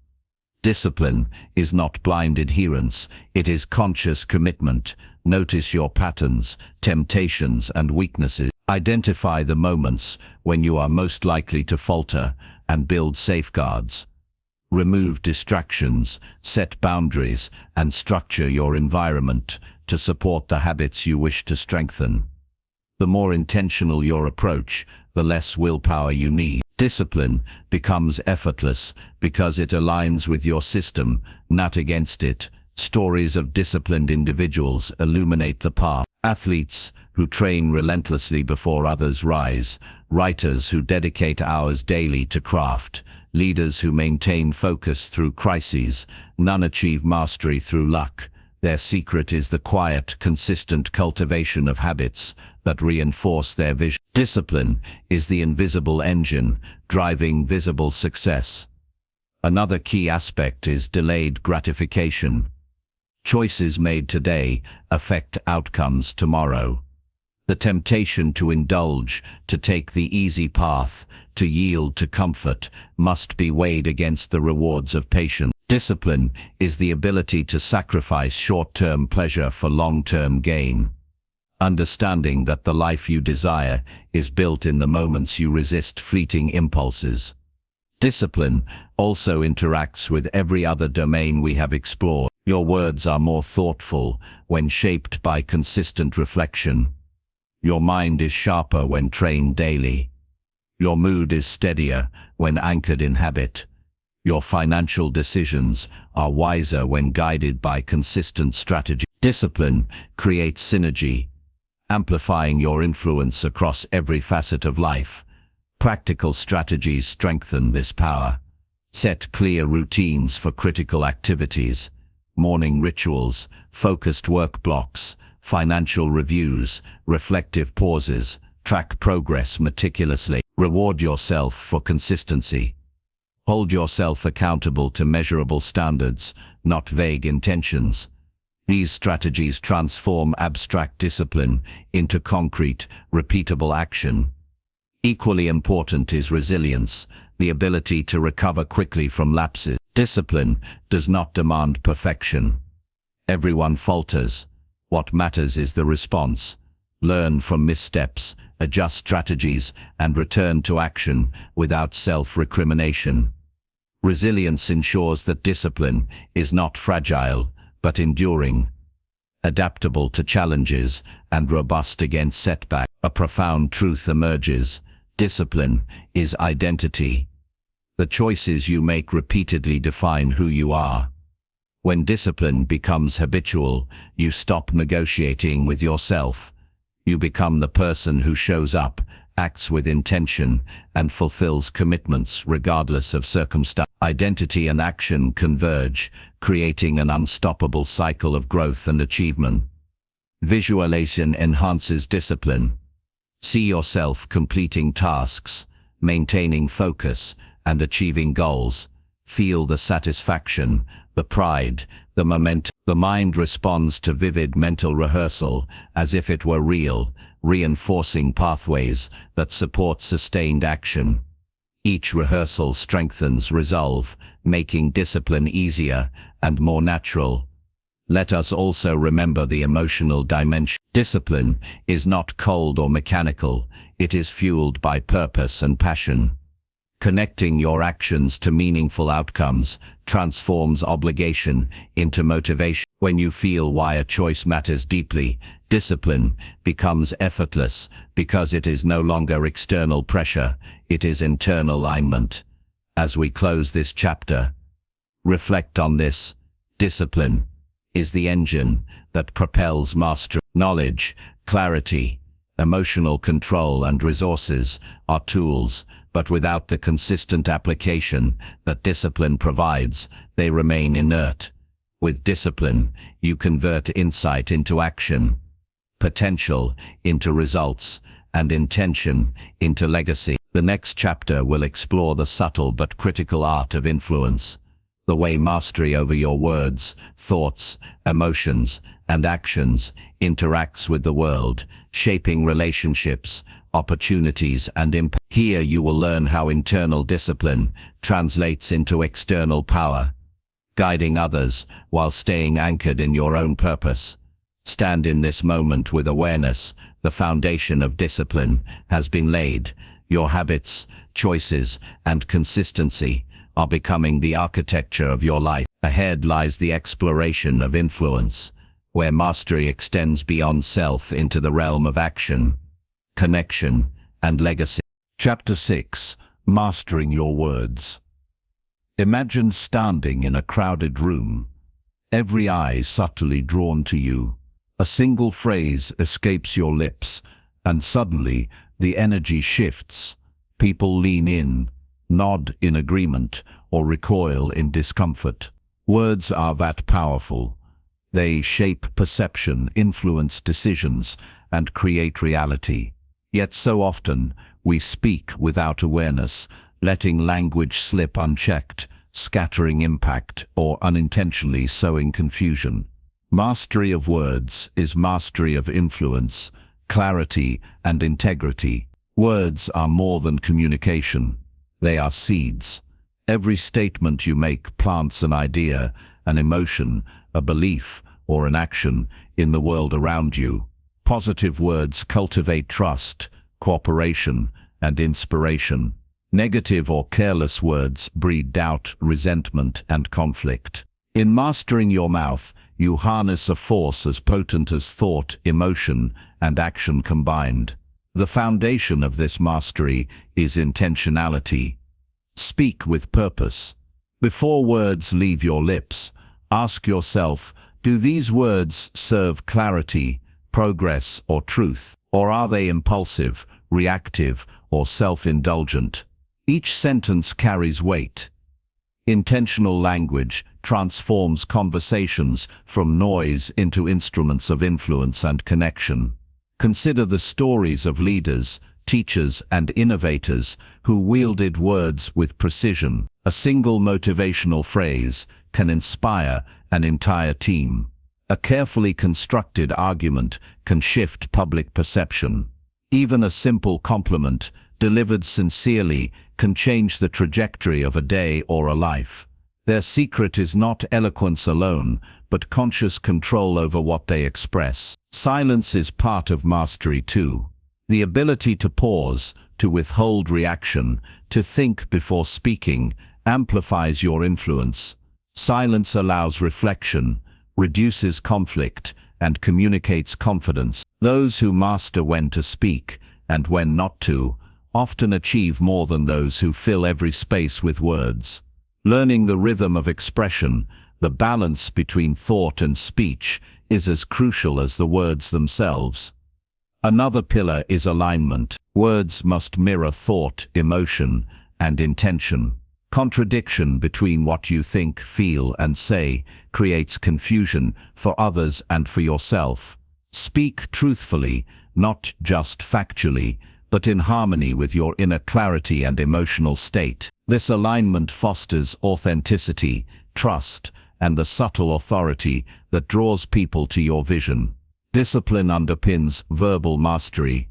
Discipline is not blind adherence, it is conscious commitment. Notice your patterns, temptations, and weaknesses. Identify the moments when you are most likely to falter and build safeguards. Remove distractions, set boundaries, and structure your environment to support the habits you wish to strengthen. The more intentional your approach, the less willpower you need. Discipline becomes effortless because it aligns with your system, not against it. Stories of disciplined individuals illuminate the path. Athletes who train relentlessly before others rise, writers who dedicate hours daily to craft, leaders who maintain focus through crises. None achieve mastery through luck. Their secret is the quiet, consistent cultivation of habits that reinforce their vision. Discipline is the invisible engine driving visible success. Another key aspect is delayed gratification. Choices made today affect outcomes tomorrow. The temptation to indulge, to take the easy path, to yield to comfort, must be weighed against the rewards of patience. Discipline is the ability to sacrifice short-term pleasure for long-term gain. Understanding that the life you desire is built in the moments you resist fleeting impulses. Discipline also interacts with every other domain we have explored. Your words are more thoughtful when shaped by consistent reflection. Your mind is sharper when trained daily. Your mood is steadier when anchored in habit. Your financial decisions are wiser when guided by consistent strategy. Discipline creates synergy, amplifying your influence across every facet of life. Practical strategies strengthen this power. Set clear routines for critical activities. Morning rituals, focused work blocks, financial reviews, reflective pauses. Track progress meticulously. Reward yourself for consistency. Hold yourself accountable to measurable standards, not vague intentions. These strategies transform abstract discipline into concrete, repeatable action. Equally important is resilience, the ability to recover quickly from lapses. Discipline does not demand perfection. Everyone falters. What matters is the response. Learn from missteps, adjust strategies, and return to action without self-recrimination. Resilience ensures that discipline is not fragile, but enduring, adaptable to challenges, and robust against setbacks. A profound truth emerges. Discipline is identity. The choices you make repeatedly define who you are. When discipline becomes habitual, you stop negotiating with yourself. You become the person who shows up, acts with intention, and fulfills commitments regardless of circumstance. Identity and action converge, creating an unstoppable cycle of growth and achievement. Visualization enhances discipline. See yourself completing tasks, maintaining focus, and achieving goals. Feel the satisfaction, the pride, the momentum. The mind responds to vivid mental rehearsal as if it were real, reinforcing pathways that support sustained action. Each rehearsal strengthens resolve, making discipline easier and more natural. Let us also remember the emotional dimension. Discipline is not cold or mechanical, it is fueled by purpose and passion. Connecting your actions to meaningful outcomes transforms obligation into motivation. When you feel why a choice matters deeply, discipline becomes effortless because it is no longer external pressure, it is internal alignment. As we close this chapter, reflect on this. Discipline is the engine that propels mastery. Knowledge, clarity, emotional control and resources are tools, but without the consistent application that discipline provides, they remain inert. With discipline, you convert insight into action, potential into results, and intention into legacy. The next chapter will explore the subtle but critical art of influence, the way mastery over your words, thoughts, emotions, and actions interacts with the world, shaping relationships, opportunities, and impact. Here you will learn how internal discipline translates into external power, guiding others while staying anchored in your own purpose. Stand in this moment with awareness. The foundation of discipline has been laid. Your habits, choices, and consistency are becoming the architecture of your life. Ahead lies the exploration of influence, where mastery extends beyond self into the realm of action, connection, and legacy. Chapter 6: Mastering Your Words. Imagine standing in a crowded room, every eye subtly drawn to you. A single phrase escapes your lips, and suddenly the energy shifts. People lean in, nod in agreement, or recoil in discomfort. Words are that powerful. They shape perception, influence decisions, and create reality. Yet so often, we speak without awareness, letting language slip unchecked, scattering impact, or unintentionally sowing confusion. Mastery of words is mastery of influence, clarity, and integrity. Words are more than communication. They are seeds. Every statement you make plants an idea, an emotion, a belief, or an action in the world around you. Positive words cultivate trust, cooperation, and inspiration. Negative or careless words breed doubt, resentment, and conflict. In mastering your mouth, you harness a force as potent as thought, emotion, and action combined. The foundation of this mastery is intentionality. Speak with purpose. Before words leave your lips, ask yourself, do these words serve clarity, progress, or truth? Or are they impulsive, reactive, or self-indulgent? Each sentence carries weight. Intentional language transforms conversations from noise into instruments of influence and connection. Consider the stories of leaders, teachers, and innovators who wielded words with precision. A single motivational phrase can inspire an entire team. A carefully constructed argument can shift public perception. Even a simple compliment, delivered sincerely, can change the trajectory of a day or a life. Their secret is not eloquence alone, but conscious control over what they express. Silence is part of mastery too. The ability to pause, to withhold reaction, to think before speaking, amplifies your influence. Silence allows reflection, reduces conflict, and communicates confidence. Those who master when to speak, and when not to, often achieve more than those who fill every space with words. Learning the rhythm of expression, the balance between thought and speech, is as crucial as the words themselves. Another pillar is alignment. Words must mirror thought, emotion, and intention. Contradiction between what you think, feel, and say creates confusion for others and for yourself. Speak truthfully, not just factually, but in harmony with your inner clarity and emotional state. This alignment fosters authenticity, trust, and the subtle authority that draws people to your vision. Discipline underpins verbal mastery.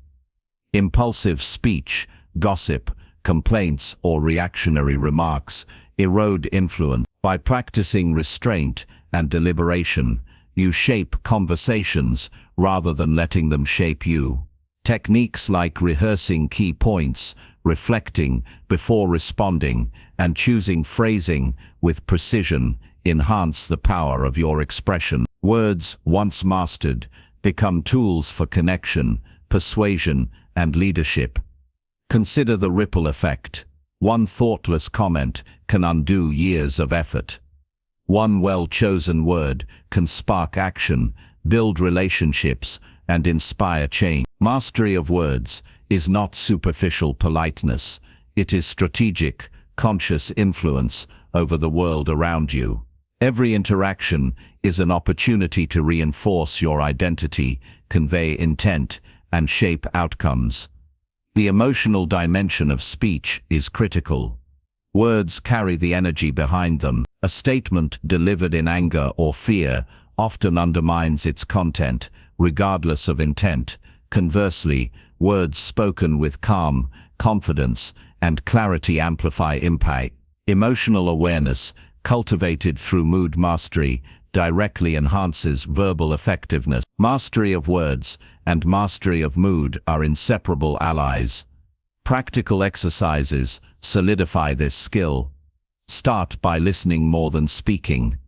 Impulsive speech, gossip, complaints, or reactionary remarks erode influence. By practicing restraint and deliberation, You shape conversations rather than letting them shape you. Techniques like rehearsing key points, reflecting before responding, and choosing phrasing with precision enhance the power of your expression. Words, once mastered, become tools for connection, persuasion, and leadership. Consider the ripple effect. One thoughtless comment can undo years of effort. One well-chosen word can spark action, build relationships, and inspire change. Mastery of words is not superficial politeness. It is strategic, conscious influence over the world around you. Every interaction is an opportunity to reinforce your identity, convey intent, and shape outcomes. The emotional dimension of speech is critical. Words carry the energy behind them. A statement delivered in anger or fear often undermines its content, regardless of intent. Conversely, words spoken with calm, confidence, and clarity amplify impact. Emotional awareness, cultivated through mood mastery, directly enhances verbal effectiveness. Mastery of words and mastery of mood are inseparable allies. Practical exercises solidify this skill. Start by listening more than speaking.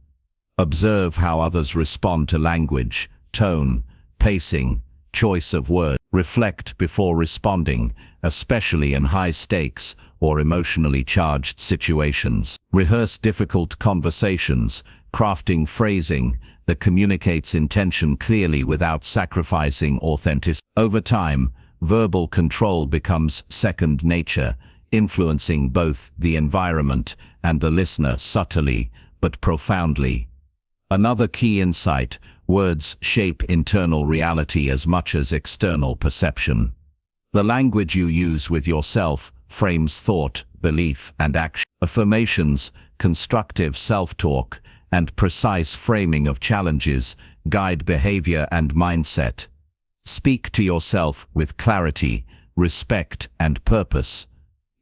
Observe how others respond to language, tone, pacing, choice of words. Reflect before responding, especially in high-stakes or emotionally charged situations. Rehearse difficult conversations, crafting phrasing that communicates intention clearly without sacrificing authenticity. Over time, verbal control becomes second nature, influencing both the environment and the listener subtly but profoundly. Another key insight: words shape internal reality as much as external perception. The language you use with yourself frames thought, belief, and action. Affirmations, constructive self-talk, and precise framing of challenges guide behavior and mindset. Speak to yourself with clarity, respect, and purpose.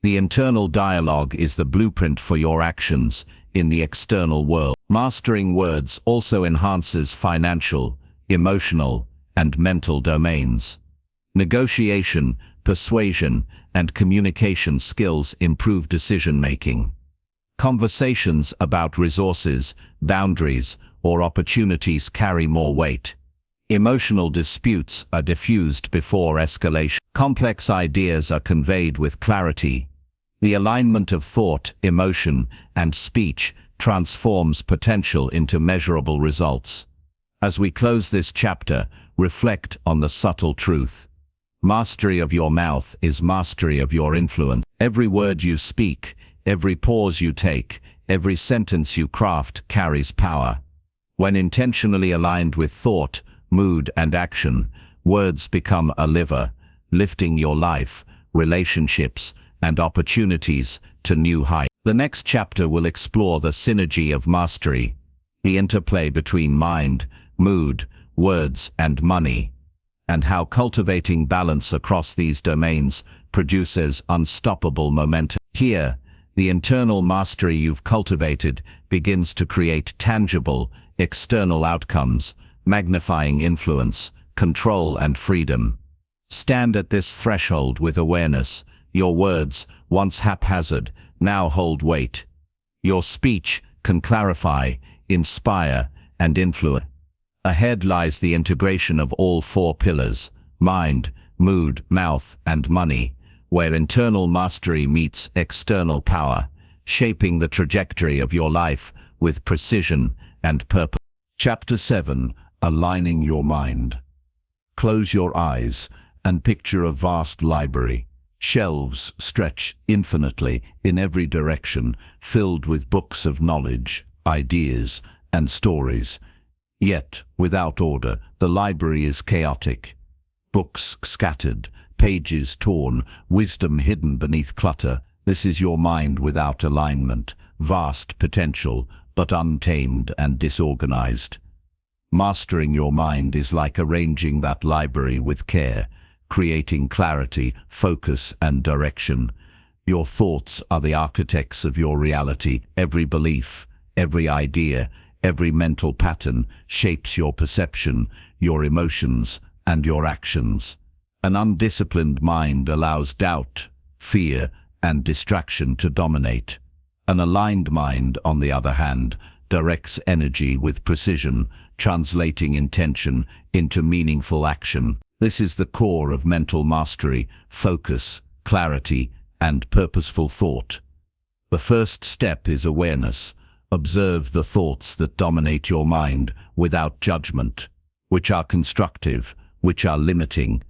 The internal dialogue is the blueprint for your actions in the external world. Mastering words also enhances financial, emotional, and mental domains. Negotiation, persuasion, and communication skills improve decision-making. Conversations about resources, boundaries, or opportunities carry more weight. Emotional disputes are diffused before escalation. Complex ideas are conveyed with clarity. The alignment of thought, emotion, and speech transforms potential into measurable results. As we close this chapter, reflect on the subtle truth. Mastery of your mouth is mastery of your influence. Every word you speak, every pause you take, every sentence you craft carries power. When intentionally aligned with thought, mood, and action, words become a lever, lifting your life, relationships, and opportunities to new heights. The next chapter will explore the synergy of mastery, the interplay between mind, mood, words, and money, and how cultivating balance across these domains produces unstoppable momentum. Here, the internal mastery you've cultivated begins to create tangible, external outcomes, magnifying influence, control, and freedom. Stand at this threshold with awareness. Your words, once haphazard, now hold weight. Your speech can clarify, inspire, and influence. Ahead lies the integration of all four pillars: mind, mood, mouth, and money, where internal mastery meets external power, shaping the trajectory of your life with precision and purpose. Chapter 7: Aligning Your Mind. Close your eyes and picture a vast library. Shelves stretch infinitely in every direction, filled with books of knowledge, ideas, and stories. Yet, without order, the library is chaotic. Books scattered, pages torn, wisdom hidden beneath clutter. This is your mind without alignment, vast potential, but untamed and disorganized. Mastering your mind is like arranging that library with care, creating clarity, focus, and direction. Your thoughts are the architects of your reality. Every belief, every idea, Every mental pattern shapes your perception, your emotions, and your actions. An undisciplined mind allows doubt, fear, and distraction to dominate. An aligned mind, on the other hand, directs energy with precision, translating intention into meaningful action. This is the core of mental mastery: focus, clarity, and purposeful thought. The first step is awareness. Observe the thoughts that dominate your mind without judgment. Which are constructive, which are limiting?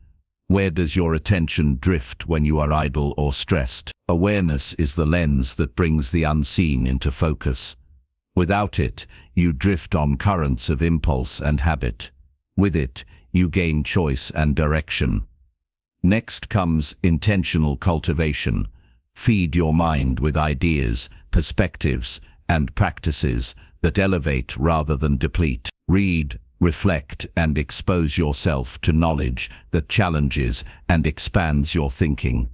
Where does your attention drift when you are idle or stressed? Awareness is the lens that brings the unseen into focus. Without it, you drift on currents of impulse and habit. With it, you gain choice and direction. Next comes intentional cultivation. Feed your mind with ideas, perspectives, and practices that elevate rather than deplete. Read, reflect, and expose yourself to knowledge that challenges and expands your thinking.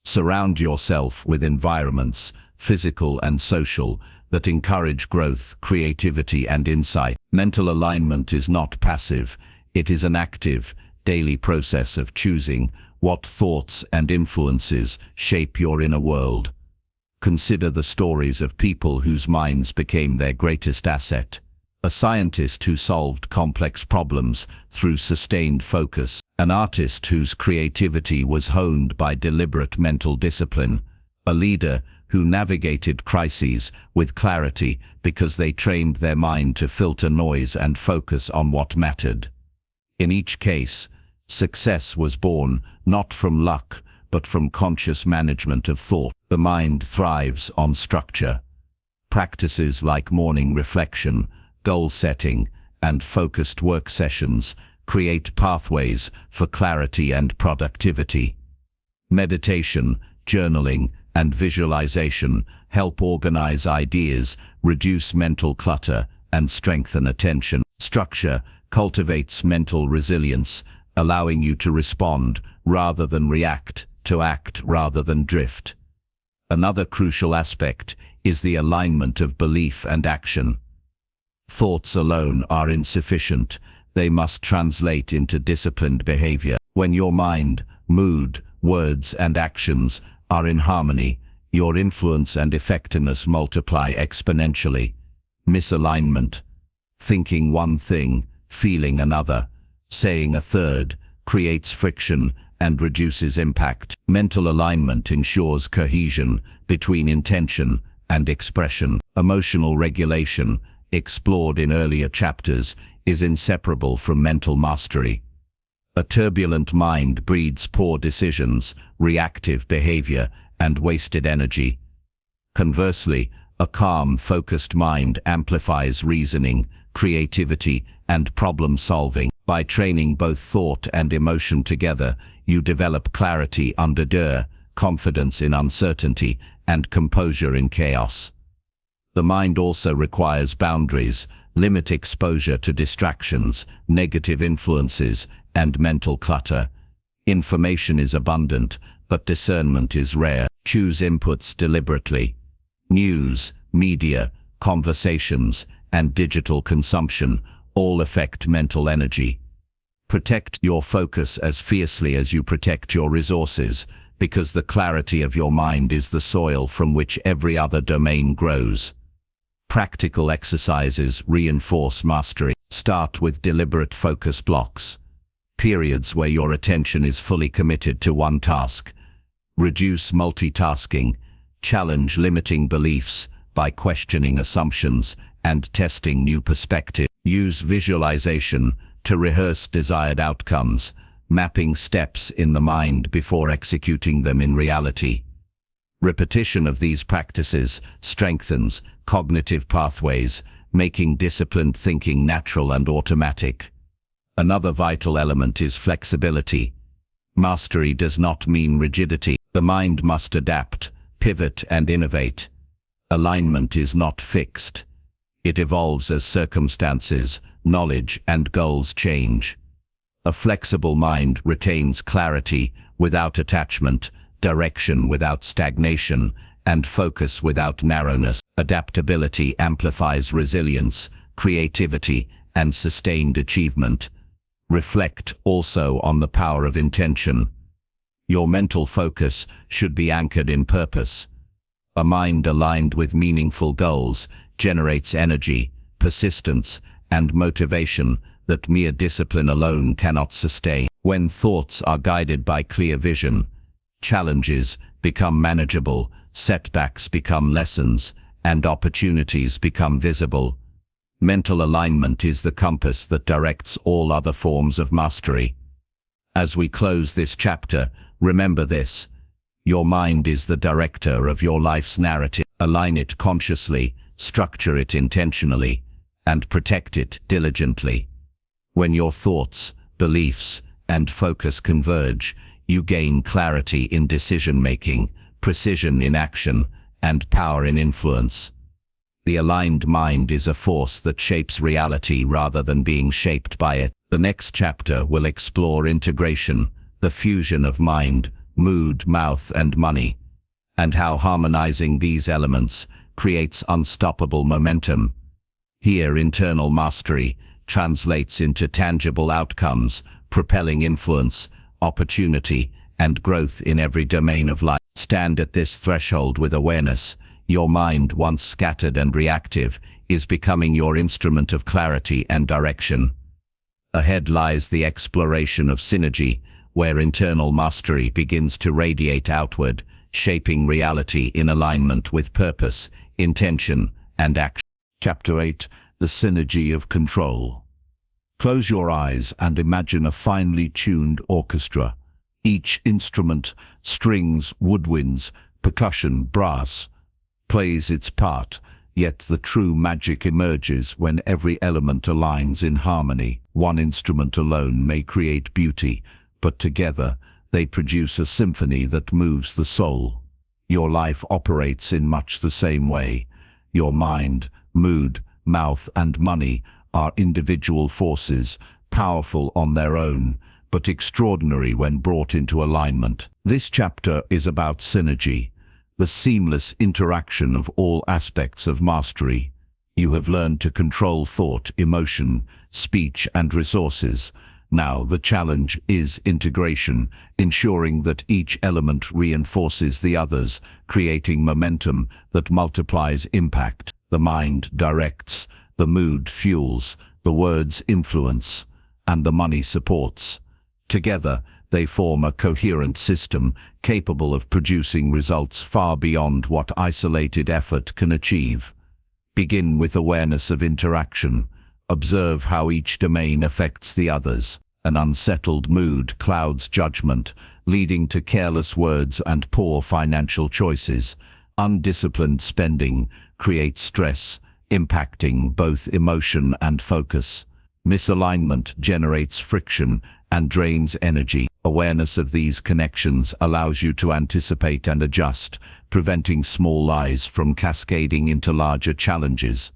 Surround yourself with environments, physical and social, that encourage growth, creativity, and insight. Mental alignment is not passive. It is an active, daily process of choosing what thoughts and influences shape your inner world. Consider the stories of people whose minds became their greatest asset. A scientist who solved complex problems through sustained focus. An artist whose creativity was honed by deliberate mental discipline. A leader who navigated crises with clarity because they trained their mind to filter noise and focus on what mattered. In each case, success was born not from luck, but from conscious management of thought. The mind thrives on structure. Practices like morning reflection, goal setting, and focused work sessions create pathways for clarity and productivity. Meditation, journaling, and visualization help organize ideas, reduce mental clutter, and strengthen attention. Structure cultivates mental resilience, allowing you to respond rather than react, to act rather than drift. Another crucial aspect is the alignment of belief and action. Thoughts alone are insufficient. They must translate into disciplined behavior. When your mind, mood, words, and actions are in harmony, your influence and effectiveness multiply exponentially. Misalignment, thinking one thing, feeling another, saying a third, creates friction and reduces impact. Mental alignment ensures cohesion between intention and expression. Emotional regulation, explored in earlier chapters, is inseparable from mental mastery. A turbulent mind breeds poor decisions, reactive behavior, and wasted energy. Conversely, a calm, focused mind amplifies reasoning, creativity, and problem-solving. By training both thought and emotion together, you develop clarity under duress, confidence in uncertainty, and composure in chaos. The mind also requires boundaries. Limit exposure to distractions, negative influences, and mental clutter. Information is abundant, but discernment is rare. Choose inputs deliberately. News, media, conversations, and digital consumption all affect mental energy. Protect your focus as fiercely as you protect your resources, because the clarity of your mind is the soil from which every other domain grows. Practical exercises reinforce mastery. Start with deliberate focus blocks. Periods where your attention is fully committed to one task. Reduce multitasking. Challenge limiting beliefs by questioning assumptions and testing new perspectives. Use visualization to rehearse desired outcomes, mapping steps in the mind before executing them in reality. Repetition of these practices strengthens cognitive pathways, making disciplined thinking natural and automatic. Another vital element is flexibility. Mastery does not mean rigidity. The mind must adapt, pivot, and innovate. Alignment is not fixed. It evolves as circumstances, knowledge, and goals change. A flexible mind retains clarity without attachment, direction without stagnation, and focus without narrowness. Adaptability amplifies resilience, creativity, and sustained achievement. Reflect also on the power of intention. Your mental focus should be anchored in purpose. A mind aligned with meaningful goals generates energy, persistence, and motivation that mere discipline alone cannot sustain. When thoughts are guided by clear vision, challenges become manageable, setbacks become lessons, and opportunities become visible. Mental alignment is the compass that directs all other forms of mastery. As we close this chapter, remember this: your mind is the director of your life's narrative. Align it consciously, structure it intentionally, and protect it diligently. When your thoughts, beliefs, and focus converge, you gain clarity in decision-making, precision in action, and power in influence. The aligned mind is a force that shapes reality rather than being shaped by it. The next chapter will explore integration, the fusion of mind, mood, mouth, and money, and how harmonizing these elements creates unstoppable momentum. Here, internal mastery translates into tangible outcomes, propelling influence, opportunity, and growth in every domain of life. Stand at this threshold with awareness. Your mind, once scattered and reactive, is becoming your instrument of clarity and direction. Ahead lies the exploration of synergy, where internal mastery begins to radiate outward, shaping reality in alignment with purpose, intention, and action. Chapter 8: The Synergy of Control. Close your eyes and imagine a finely tuned orchestra. Each instrument, strings, woodwinds, percussion, brass, plays its part, yet the true magic emerges when every element aligns in harmony. One instrument alone may create beauty, but together they produce a symphony that moves the soul. Your life operates in much the same way. Your mind, mood, mouth, and money are individual forces, powerful on their own, but extraordinary when brought into alignment. This chapter is about synergy, the seamless interaction of all aspects of mastery. You have learned to control thought, emotion, speech, and resources. Now the challenge is integration, ensuring that each element reinforces the others, creating momentum that multiplies impact. The mind directs, the mood fuels, the words influence, and the money supports. Together, they form a coherent system capable of producing results far beyond what isolated effort can achieve. Begin with awareness of interaction. Observe how each domain affects the others. An unsettled mood clouds judgment, leading to careless words and poor financial choices. Undisciplined spending creates stress, impacting both emotion and focus. Misalignment generates friction and drains energy. Awareness of these connections allows you to anticipate and adjust, preventing small lies from cascading into larger challenges.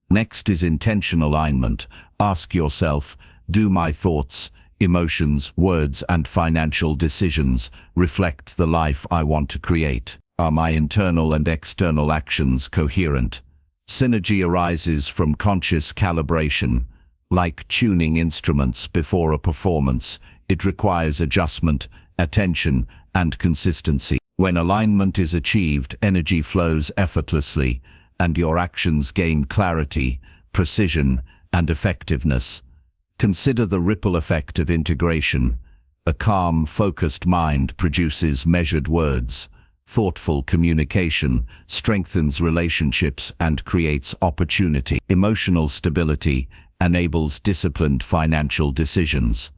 Next is intentional alignment. Ask yourself, do my thoughts, emotions, words, and financial decisions reflect the life I want to create? Are my internal and external actions coherent? Synergy arises from conscious calibration. Like tuning instruments before a performance, it requires adjustment, attention, and consistency. When alignment is achieved, energy flows effortlessly, and your actions gain clarity, precision, and effectiveness. Consider the ripple effect of integration. A calm, focused mind produces measured words. Thoughtful communication strengthens relationships and creates opportunity. Emotional stability enables disciplined financial decisions.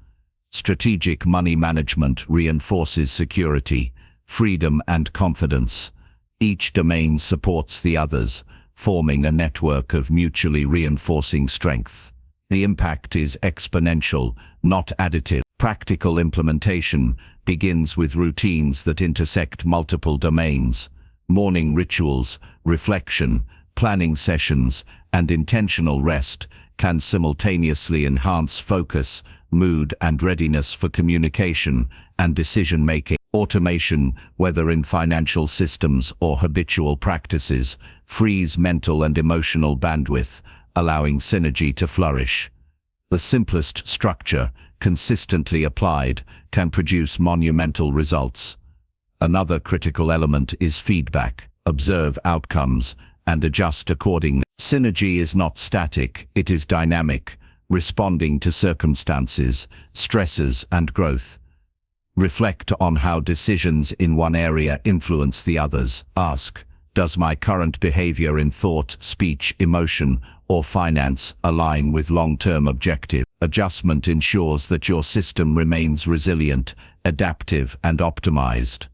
Strategic money management reinforces security, freedom, and confidence. Each domain supports the others, forming a network of mutually reinforcing strength. The impact is exponential, not additive. Practical implementation begins with routines that intersect multiple domains. Morning rituals, reflection, planning sessions, and intentional rest can simultaneously enhance focus, mood, and readiness for communication and decision-making. Automation, whether in financial systems or habitual practices, frees mental and emotional bandwidth, allowing synergy to flourish. The simplest structure, consistently applied, can produce monumental results. Another critical element is feedback. Observe outcomes and adjust accordingly. Synergy is not static, it is dynamic, responding to circumstances, stresses, and growth. Reflect on how decisions in one area influence the others. Ask, does my current behavior in thought, speech, emotion, or finance align with long-term objectives? Adjustment ensures that your system remains resilient, adaptive, and optimized.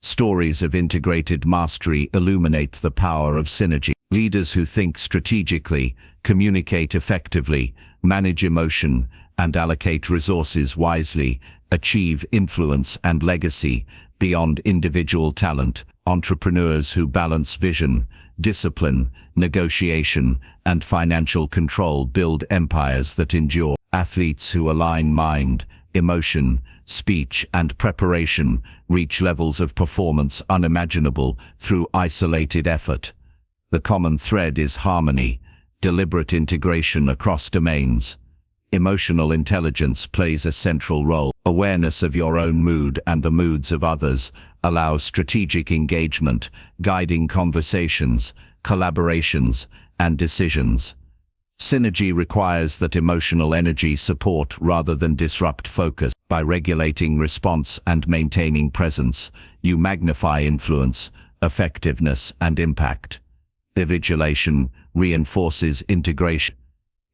Stories of integrated mastery illuminate the power of synergy. Leaders who think strategically, communicate effectively, manage emotion, and allocate resources wisely achieve influence and legacy beyond individual talent. Entrepreneurs who balance vision, discipline, negotiation, and financial control build empires that endure. Athletes who align mind, emotion, speech, and preparation reach levels of performance unimaginable through isolated effort. The common thread is harmony, deliberate integration across domains. Emotional intelligence plays a central role. Awareness of your own mood and the moods of others allows strategic engagement, guiding conversations, collaborations, and decisions. Synergy requires that emotional energy support rather than disrupt focus. By regulating response and maintaining presence, you magnify influence, effectiveness, and impact. Invigilation reinforces integration.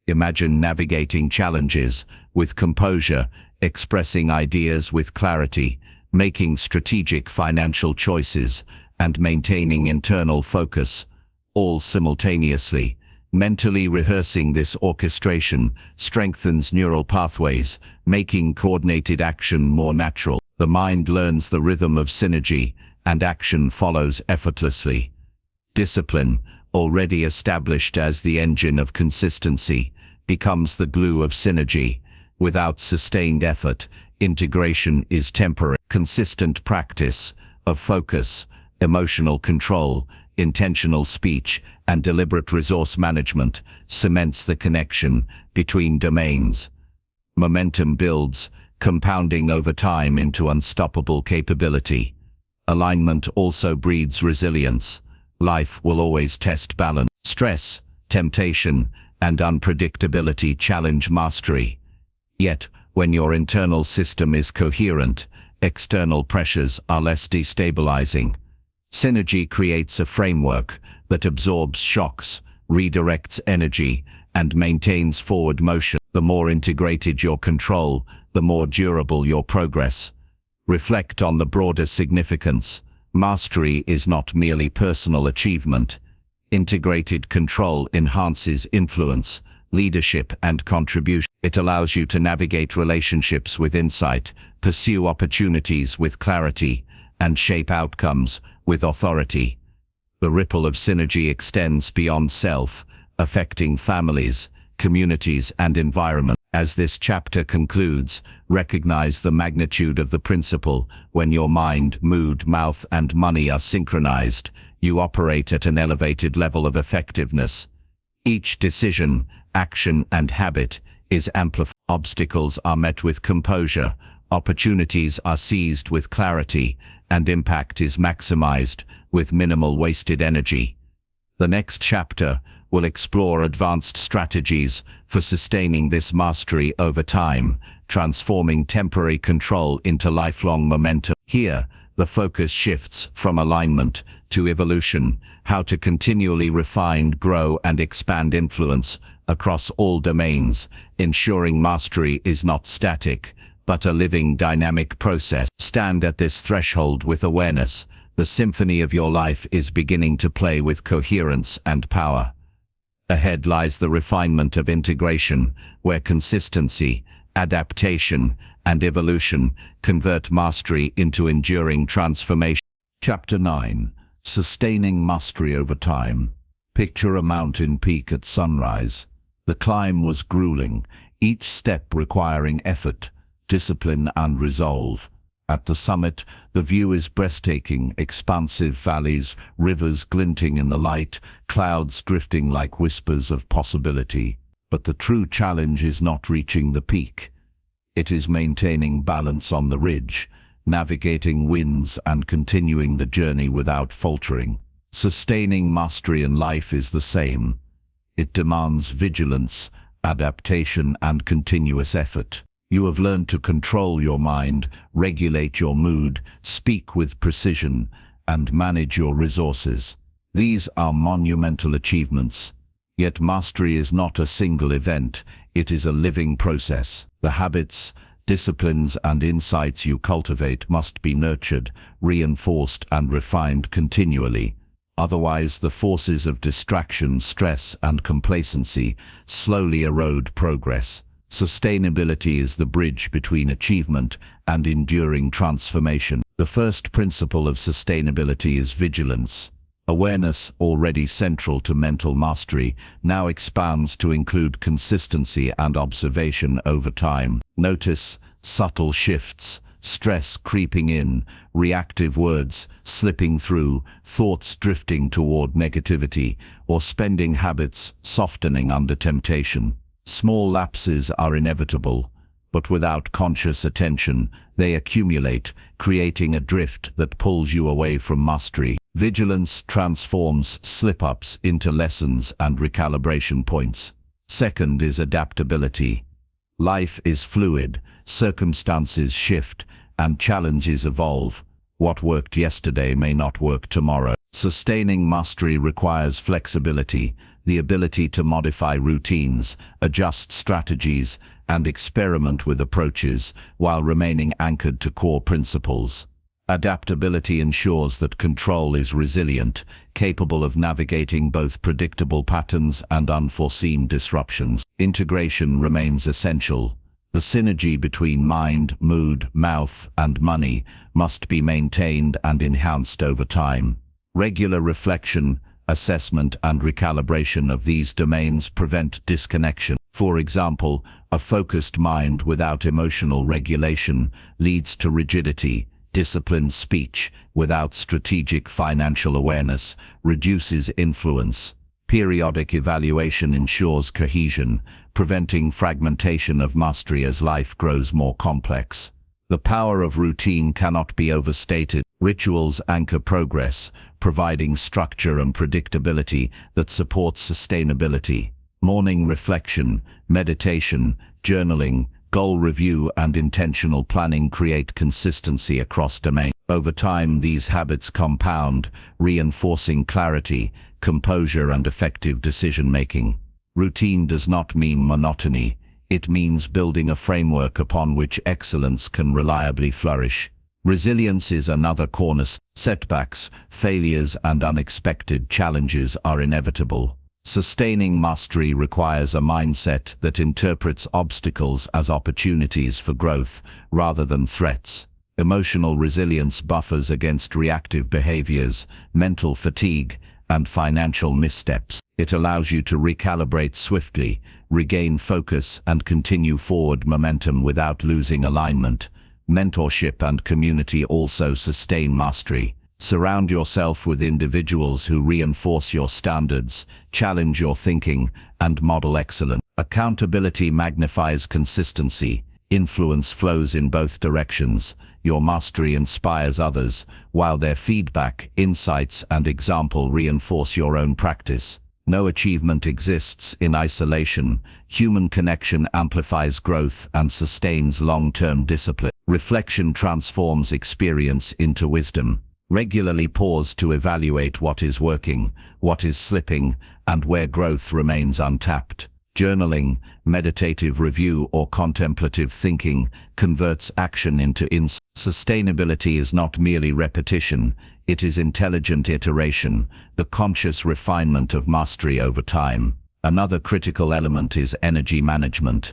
Imagine navigating challenges with composure, expressing ideas with clarity, making strategic financial choices, and maintaining internal focus, all simultaneously. Mentally rehearsing this orchestration strengthens neural pathways, making coordinated action more natural. The mind learns the rhythm of synergy, and action follows effortlessly. Discipline, already established as the engine of consistency, becomes the glue of synergy. Without sustained effort, integration is temporary. Consistent practice of focus, emotional control, intentional speech, and deliberate resource management cements the connection between domains. Momentum builds, compounding over time into unstoppable capability. Alignment also breeds resilience. Life will always test balance. Stress, temptation, and unpredictability challenge mastery. Yet, when your internal system is coherent, external pressures are less destabilizing. Synergy creates a framework that absorbs shocks, redirects energy, and maintains forward motion. The more integrated your control, the more durable your progress. Reflect on the broader significance. Mastery is not merely personal achievement. Integrated control enhances influence, leadership, and contribution. It allows you to navigate relationships with insight, pursue opportunities with clarity, and shape outcomes with authority. The ripple of synergy extends beyond self, affecting families, communities, and environment. As this chapter concludes, recognize the magnitude of the principle. When your mind, mood, mouth, and money are synchronized, you operate at an elevated level of effectiveness. Each decision, action, and habit is amplified. Obstacles are met with composure, opportunities are seized with clarity, and impact is maximized with minimal wasted energy. The next chapter will explore advanced strategies for sustaining this mastery over time, transforming temporary control into lifelong momentum. Here, the focus shifts from alignment to evolution, how to continually refine, grow, and expand influence across all domains, ensuring mastery is not static, but a living, dynamic process. Stand at this threshold with awareness. The symphony of your life is beginning to play with coherence and power. Ahead lies the refinement of integration, where consistency, adaptation, and evolution convert mastery into enduring transformation. Chapter 9. Sustaining Mastery Over Time. Picture a mountain peak at sunrise. The climb was grueling, each step requiring effort, discipline, and resolve. At the summit, the view is breathtaking, expansive valleys, rivers glinting in the light, clouds drifting like whispers of possibility. But the true challenge is not reaching the peak. It is maintaining balance on the ridge, navigating winds and continuing the journey without faltering. Sustaining mastery in life is the same. It demands vigilance, adaptation, and continuous effort. You have learned to control your mind, regulate your mood, speak with precision, and manage your resources. These are monumental achievements. Yet mastery is not a single event, it is a living process. The habits, disciplines, and insights you cultivate must be nurtured, reinforced, and refined continually. Otherwise, the forces of distraction, stress, and complacency slowly erode progress. Sustainability is the bridge between achievement and enduring transformation. The first principle of sustainability is vigilance. Awareness, already central to mental mastery, now expands to include consistency and observation over time. Notice subtle shifts, stress creeping in, reactive words slipping through, thoughts drifting toward negativity, or spending habits softening under temptation. Small lapses are inevitable, but without conscious attention, they accumulate, creating a drift that pulls you away from mastery. Vigilance transforms slip-ups into lessons and recalibration points. Second is adaptability. Life is fluid, circumstances shift, and challenges evolve. What worked yesterday may not work tomorrow. Sustaining mastery requires flexibility, the ability to modify routines, adjust strategies, and experiment with approaches while remaining anchored to core principles. Adaptability ensures that control is resilient, capable of navigating both predictable patterns and unforeseen disruptions. Integration remains essential. The synergy between mind, mood, mouth, and money must be maintained and enhanced over time. Regular reflection, assessment, and recalibration of these domains prevent disconnection. For example, a focused mind without emotional regulation leads to rigidity. Disciplined speech without strategic financial awareness reduces influence. Periodic evaluation ensures cohesion, preventing fragmentation of mastery as life grows more complex. The power of routine cannot be overstated. Rituals anchor progress, providing structure and predictability that supports sustainability. Morning reflection, meditation, journaling, goal review, and intentional planning create consistency across domains. Over time, these habits compound, reinforcing clarity, composure, and effective decision-making. Routine does not mean monotony. It means building a framework upon which excellence can reliably flourish. Resilience is another cornerstone. Setbacks, failures, and unexpected challenges are inevitable. Sustaining mastery requires a mindset that interprets obstacles as opportunities for growth rather than threats. Emotional resilience buffers against reactive behaviors, mental fatigue, and financial missteps. It allows you to recalibrate swiftly, regain focus, and continue forward momentum without losing alignment. Mentorship and community also sustain mastery. Surround yourself with individuals who reinforce your standards, challenge your thinking, and model excellence. Accountability magnifies consistency. Influence flows in both directions. Your mastery inspires others, while their feedback, insights, and example reinforce your own practice. No achievement exists in isolation. Human connection amplifies growth and sustains long-term discipline. Reflection transforms experience into wisdom. Regularly pause to evaluate what is working, what is slipping, and where growth remains untapped. Journaling, meditative review, or contemplative thinking converts action into insight. Sustainability is not merely repetition, it is intelligent iteration, the conscious refinement of mastery over time. Another critical element is energy management.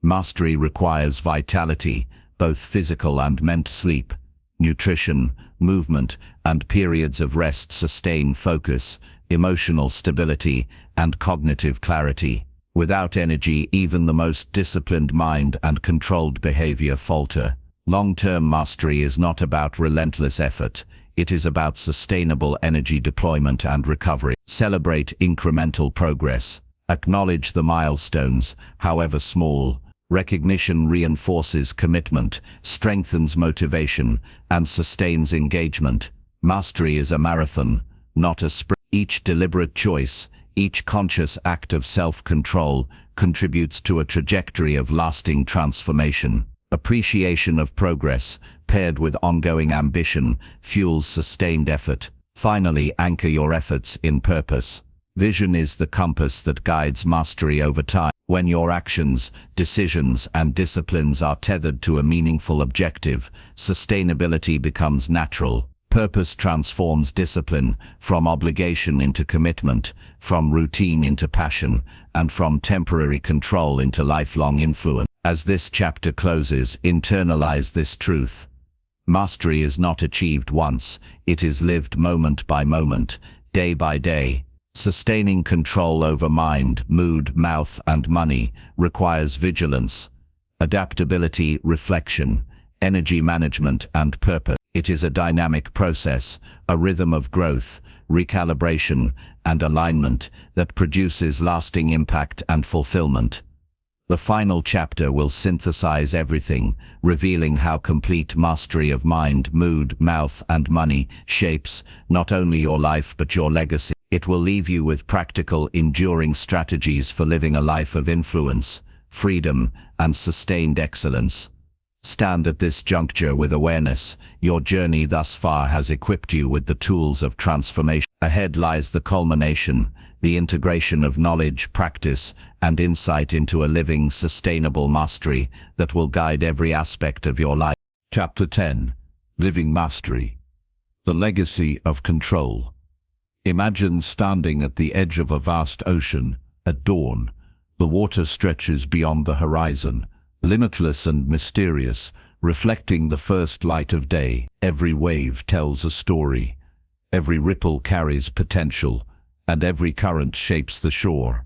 Mastery requires vitality, both physical and mental. Sleep, nutrition, movement, and periods of rest sustain focus, emotional stability, and cognitive clarity. Without energy, even the most disciplined mind and controlled behavior falter. Long-term mastery is not about relentless effort. It is about sustainable energy deployment and recovery. Celebrate incremental progress. Acknowledge the milestones, however small. Recognition reinforces commitment, strengthens motivation, and sustains engagement. Mastery is a marathon, not a sprint. Each deliberate choice, each conscious act of self-control contributes to a trajectory of lasting transformation. Appreciation of progress, paired with ongoing ambition, fuels sustained effort. Finally, anchor your efforts in purpose. Vision is the compass that guides mastery over time. When your actions, decisions, and disciplines are tethered to a meaningful objective, sustainability becomes natural. Purpose transforms discipline, from obligation into commitment, from routine into passion, and from temporary control into lifelong influence. As this chapter closes, internalize this truth. Mastery is not achieved once, it is lived moment by moment, day by day. Sustaining control over mind, mood, mouth, and money requires vigilance, adaptability, reflection, energy management, and purpose. It is a dynamic process, a rhythm of growth, recalibration, and alignment that produces lasting impact and fulfillment. The final chapter will synthesize everything, revealing how complete mastery of mind, mood, mouth, and money shapes not only your life but your legacy. It will leave you with practical, enduring strategies for living a life of influence, freedom, and sustained excellence. Stand at this juncture with awareness. Your journey thus far has equipped you with the tools of transformation. Ahead lies the culmination, the integration of knowledge, practice, and insight into a living, sustainable mastery that will guide every aspect of your life. Chapter 10. Living Mastery. The Legacy of Control. Imagine standing at the edge of a vast ocean. At dawn, the water stretches beyond the horizon, limitless and mysterious, reflecting the first light of day. Every wave tells a story. Every ripple carries potential, and every current shapes the shore.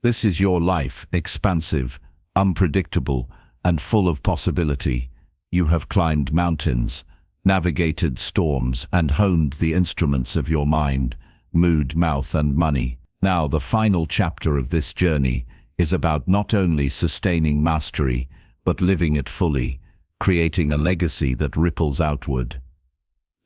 This is your life, expansive, unpredictable, and full of possibility. You have climbed mountains, navigated storms, and honed the instruments of your mind, mood, mouth, and money. Now, the final chapter of this journey is about not only sustaining mastery, but living it fully, creating a legacy that ripples outward.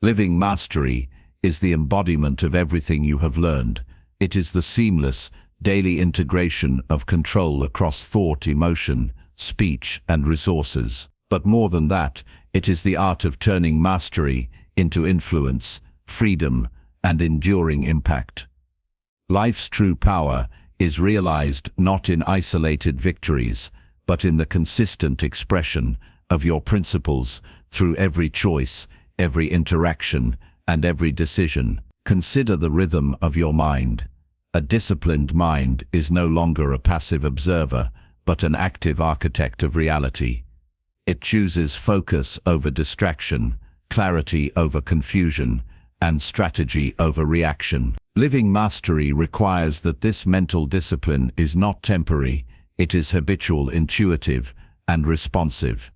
Living mastery is the embodiment of everything you have learned. It is the seamless, daily integration of control across thought, emotion, speech, and resources. But more than that, it is the art of turning mastery into influence, freedom, and enduring impact. Life's true power is realized not in isolated victories, but in the consistent expression of your principles through every choice, every interaction, and every decision. Consider the rhythm of your mind. A disciplined mind is no longer a passive observer, but an active architect of reality. It chooses focus over distraction, clarity over confusion, and strategy over reaction. Living mastery requires that this mental discipline is not temporary, it is habitual, intuitive, and responsive.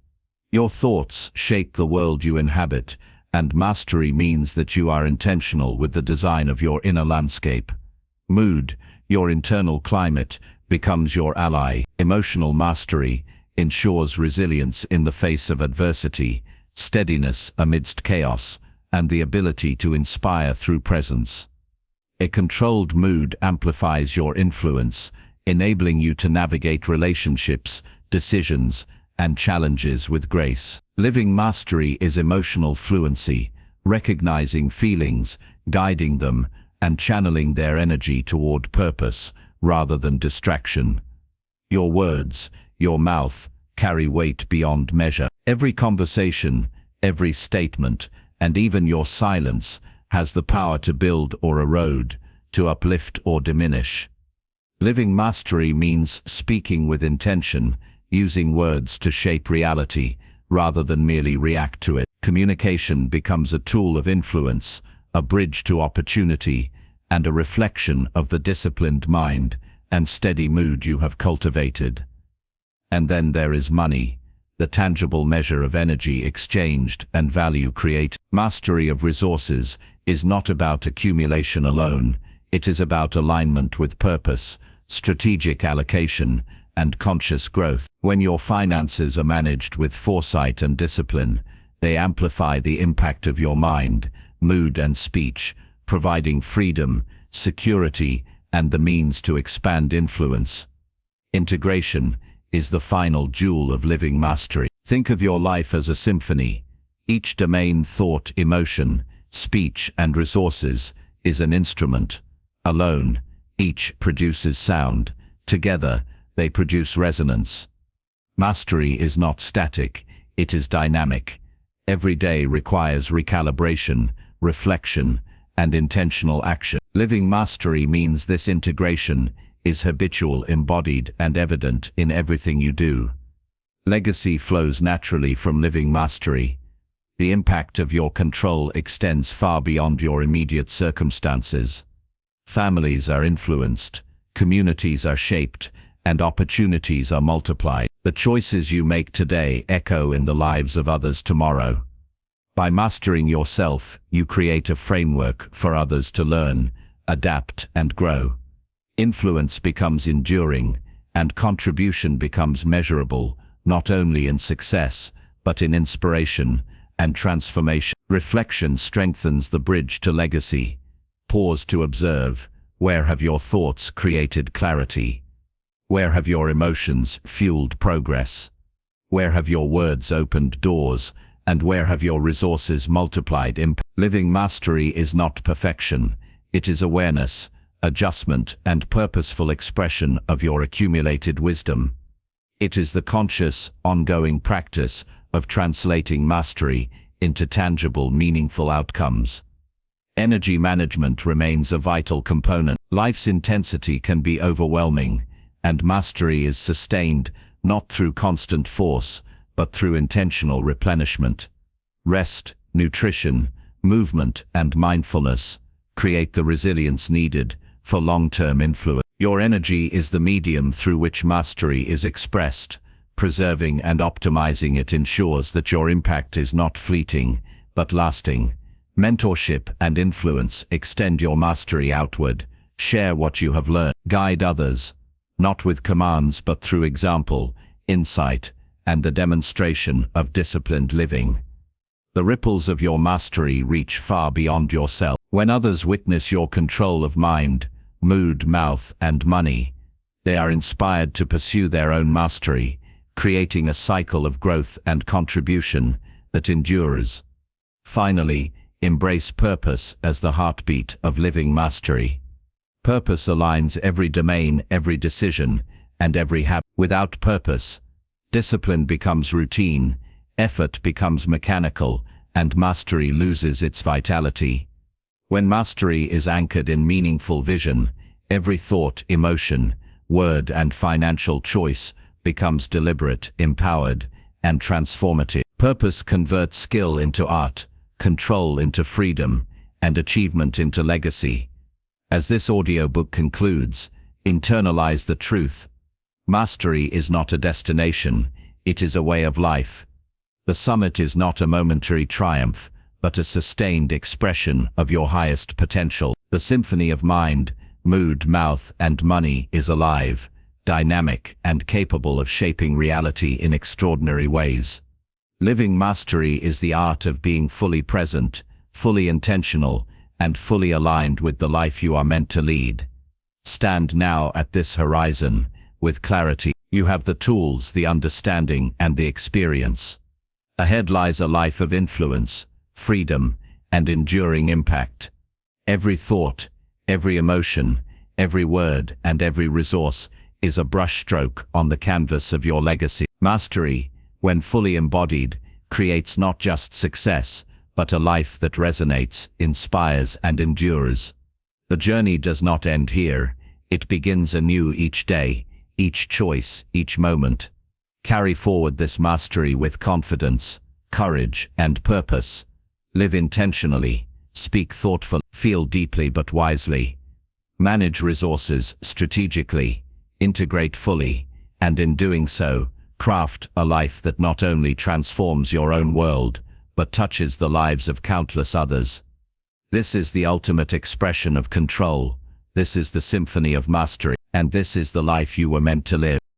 Your thoughts shape the world you inhabit, and mastery means that you are intentional with the design of your inner landscape. Mood, your internal climate, becomes your ally. Emotional mastery ensures resilience in the face of adversity, steadiness amidst chaos, and the ability to inspire through presence. A controlled mood amplifies your influence, enabling you to navigate relationships, decisions, and challenges with grace. Living mastery is emotional fluency, recognizing feelings, guiding them, and channeling their energy toward purpose rather than distraction. Your words, your mouth, carry weight beyond measure. Every conversation, every statement, and even your silence has the power to build or erode, to uplift or diminish. Living mastery means speaking with intention, using words to shape reality, rather than merely react to it. Communication becomes a tool of influence, a bridge to opportunity, and a reflection of the disciplined mind and steady mood you have cultivated. And then there is money, the tangible measure of energy exchanged and value created. Mastery of resources is not about accumulation alone. It is about alignment with purpose, strategic allocation, and conscious growth. When your finances are managed with foresight and discipline, they amplify the impact of your mind, mood, and speech, providing freedom, security, and the means to expand influence. Integration is the final jewel of living mastery. Think of your life as a symphony. Each domain, thought, emotion, speech, and resources is an instrument. Alone, each produces sound. Together, they produce resonance. Mastery is not static, it is dynamic. Every day requires recalibration, reflection, and intentional action. Living mastery means this integration is habitual, embodied, and evident in everything you do. Legacy flows naturally from living mastery. The impact of your control extends far beyond your immediate circumstances. Families are influenced, communities are shaped, and opportunities are multiplied. The choices you make today echo in the lives of others tomorrow. By mastering yourself, you create a framework for others to learn, adapt, and grow. Influence becomes enduring, and contribution becomes measurable, not only in success, but in inspiration and transformation. Reflection strengthens the bridge to legacy. Pause to observe. Where have your thoughts created clarity? Where have your emotions fueled progress? Where have your words opened doors? And where have your resources multiplied impact? Living mastery is not perfection. It is awareness, adjustment, and purposeful expression of your accumulated wisdom. It is the conscious, ongoing practice of translating mastery into tangible, meaningful outcomes. Energy management remains a vital component. Life's intensity can be overwhelming, and mastery is sustained not through constant force, but through intentional replenishment. Rest, nutrition, movement, and mindfulness create the resilience needed for long-term influence. Your energy is the medium through which mastery is expressed. Preserving and optimizing it ensures that your impact is not fleeting, but lasting. Mentorship and influence extend your mastery outward. Share what you have learned. Guide others, not with commands but through example, insight, and the demonstration of disciplined living. The ripples of your mastery reach far beyond yourself. When others witness your control of mind, mood, mouth, and money, they are inspired to pursue their own mastery, creating a cycle of growth and contribution that endures. Finally, embrace purpose as the heartbeat of living mastery. Purpose aligns every domain, every decision, and every habit. Without purpose, discipline becomes routine, effort becomes mechanical, and mastery loses its vitality. When mastery is anchored in meaningful vision, every thought, emotion, word, and financial choice becomes deliberate, empowered, and transformative. Purpose converts skill into art, control into freedom, and achievement into legacy. As this audiobook concludes, internalize the truth. Mastery is not a destination, it is a way of life. The summit is not a momentary triumph, but a sustained expression of your highest potential. The symphony of mind, mood, mouth, and money is alive, dynamic, and capable of shaping reality in extraordinary ways. Living mastery is the art of being fully present, fully intentional, and fully aligned with the life you are meant to lead. Stand now at this horizon with clarity. You have the tools, the understanding, and the experience. Ahead lies a life of influence, freedom, and enduring impact. Every thought, every emotion, every word, and every resource is a brushstroke on the canvas of your legacy. Mastery, when fully embodied, creates not just success, but a life that resonates, inspires, and endures. The journey does not end here. It begins anew each day, each choice, each moment. Carry forward this mastery with confidence, courage, and purpose. Live intentionally, speak thoughtfully, feel deeply but wisely. Manage resources strategically, integrate fully, and in doing so, Craft a life that not only transforms your own world, but touches the lives of countless others. This is the ultimate expression of control. This is the symphony of mastery, and this is the life you were meant to live.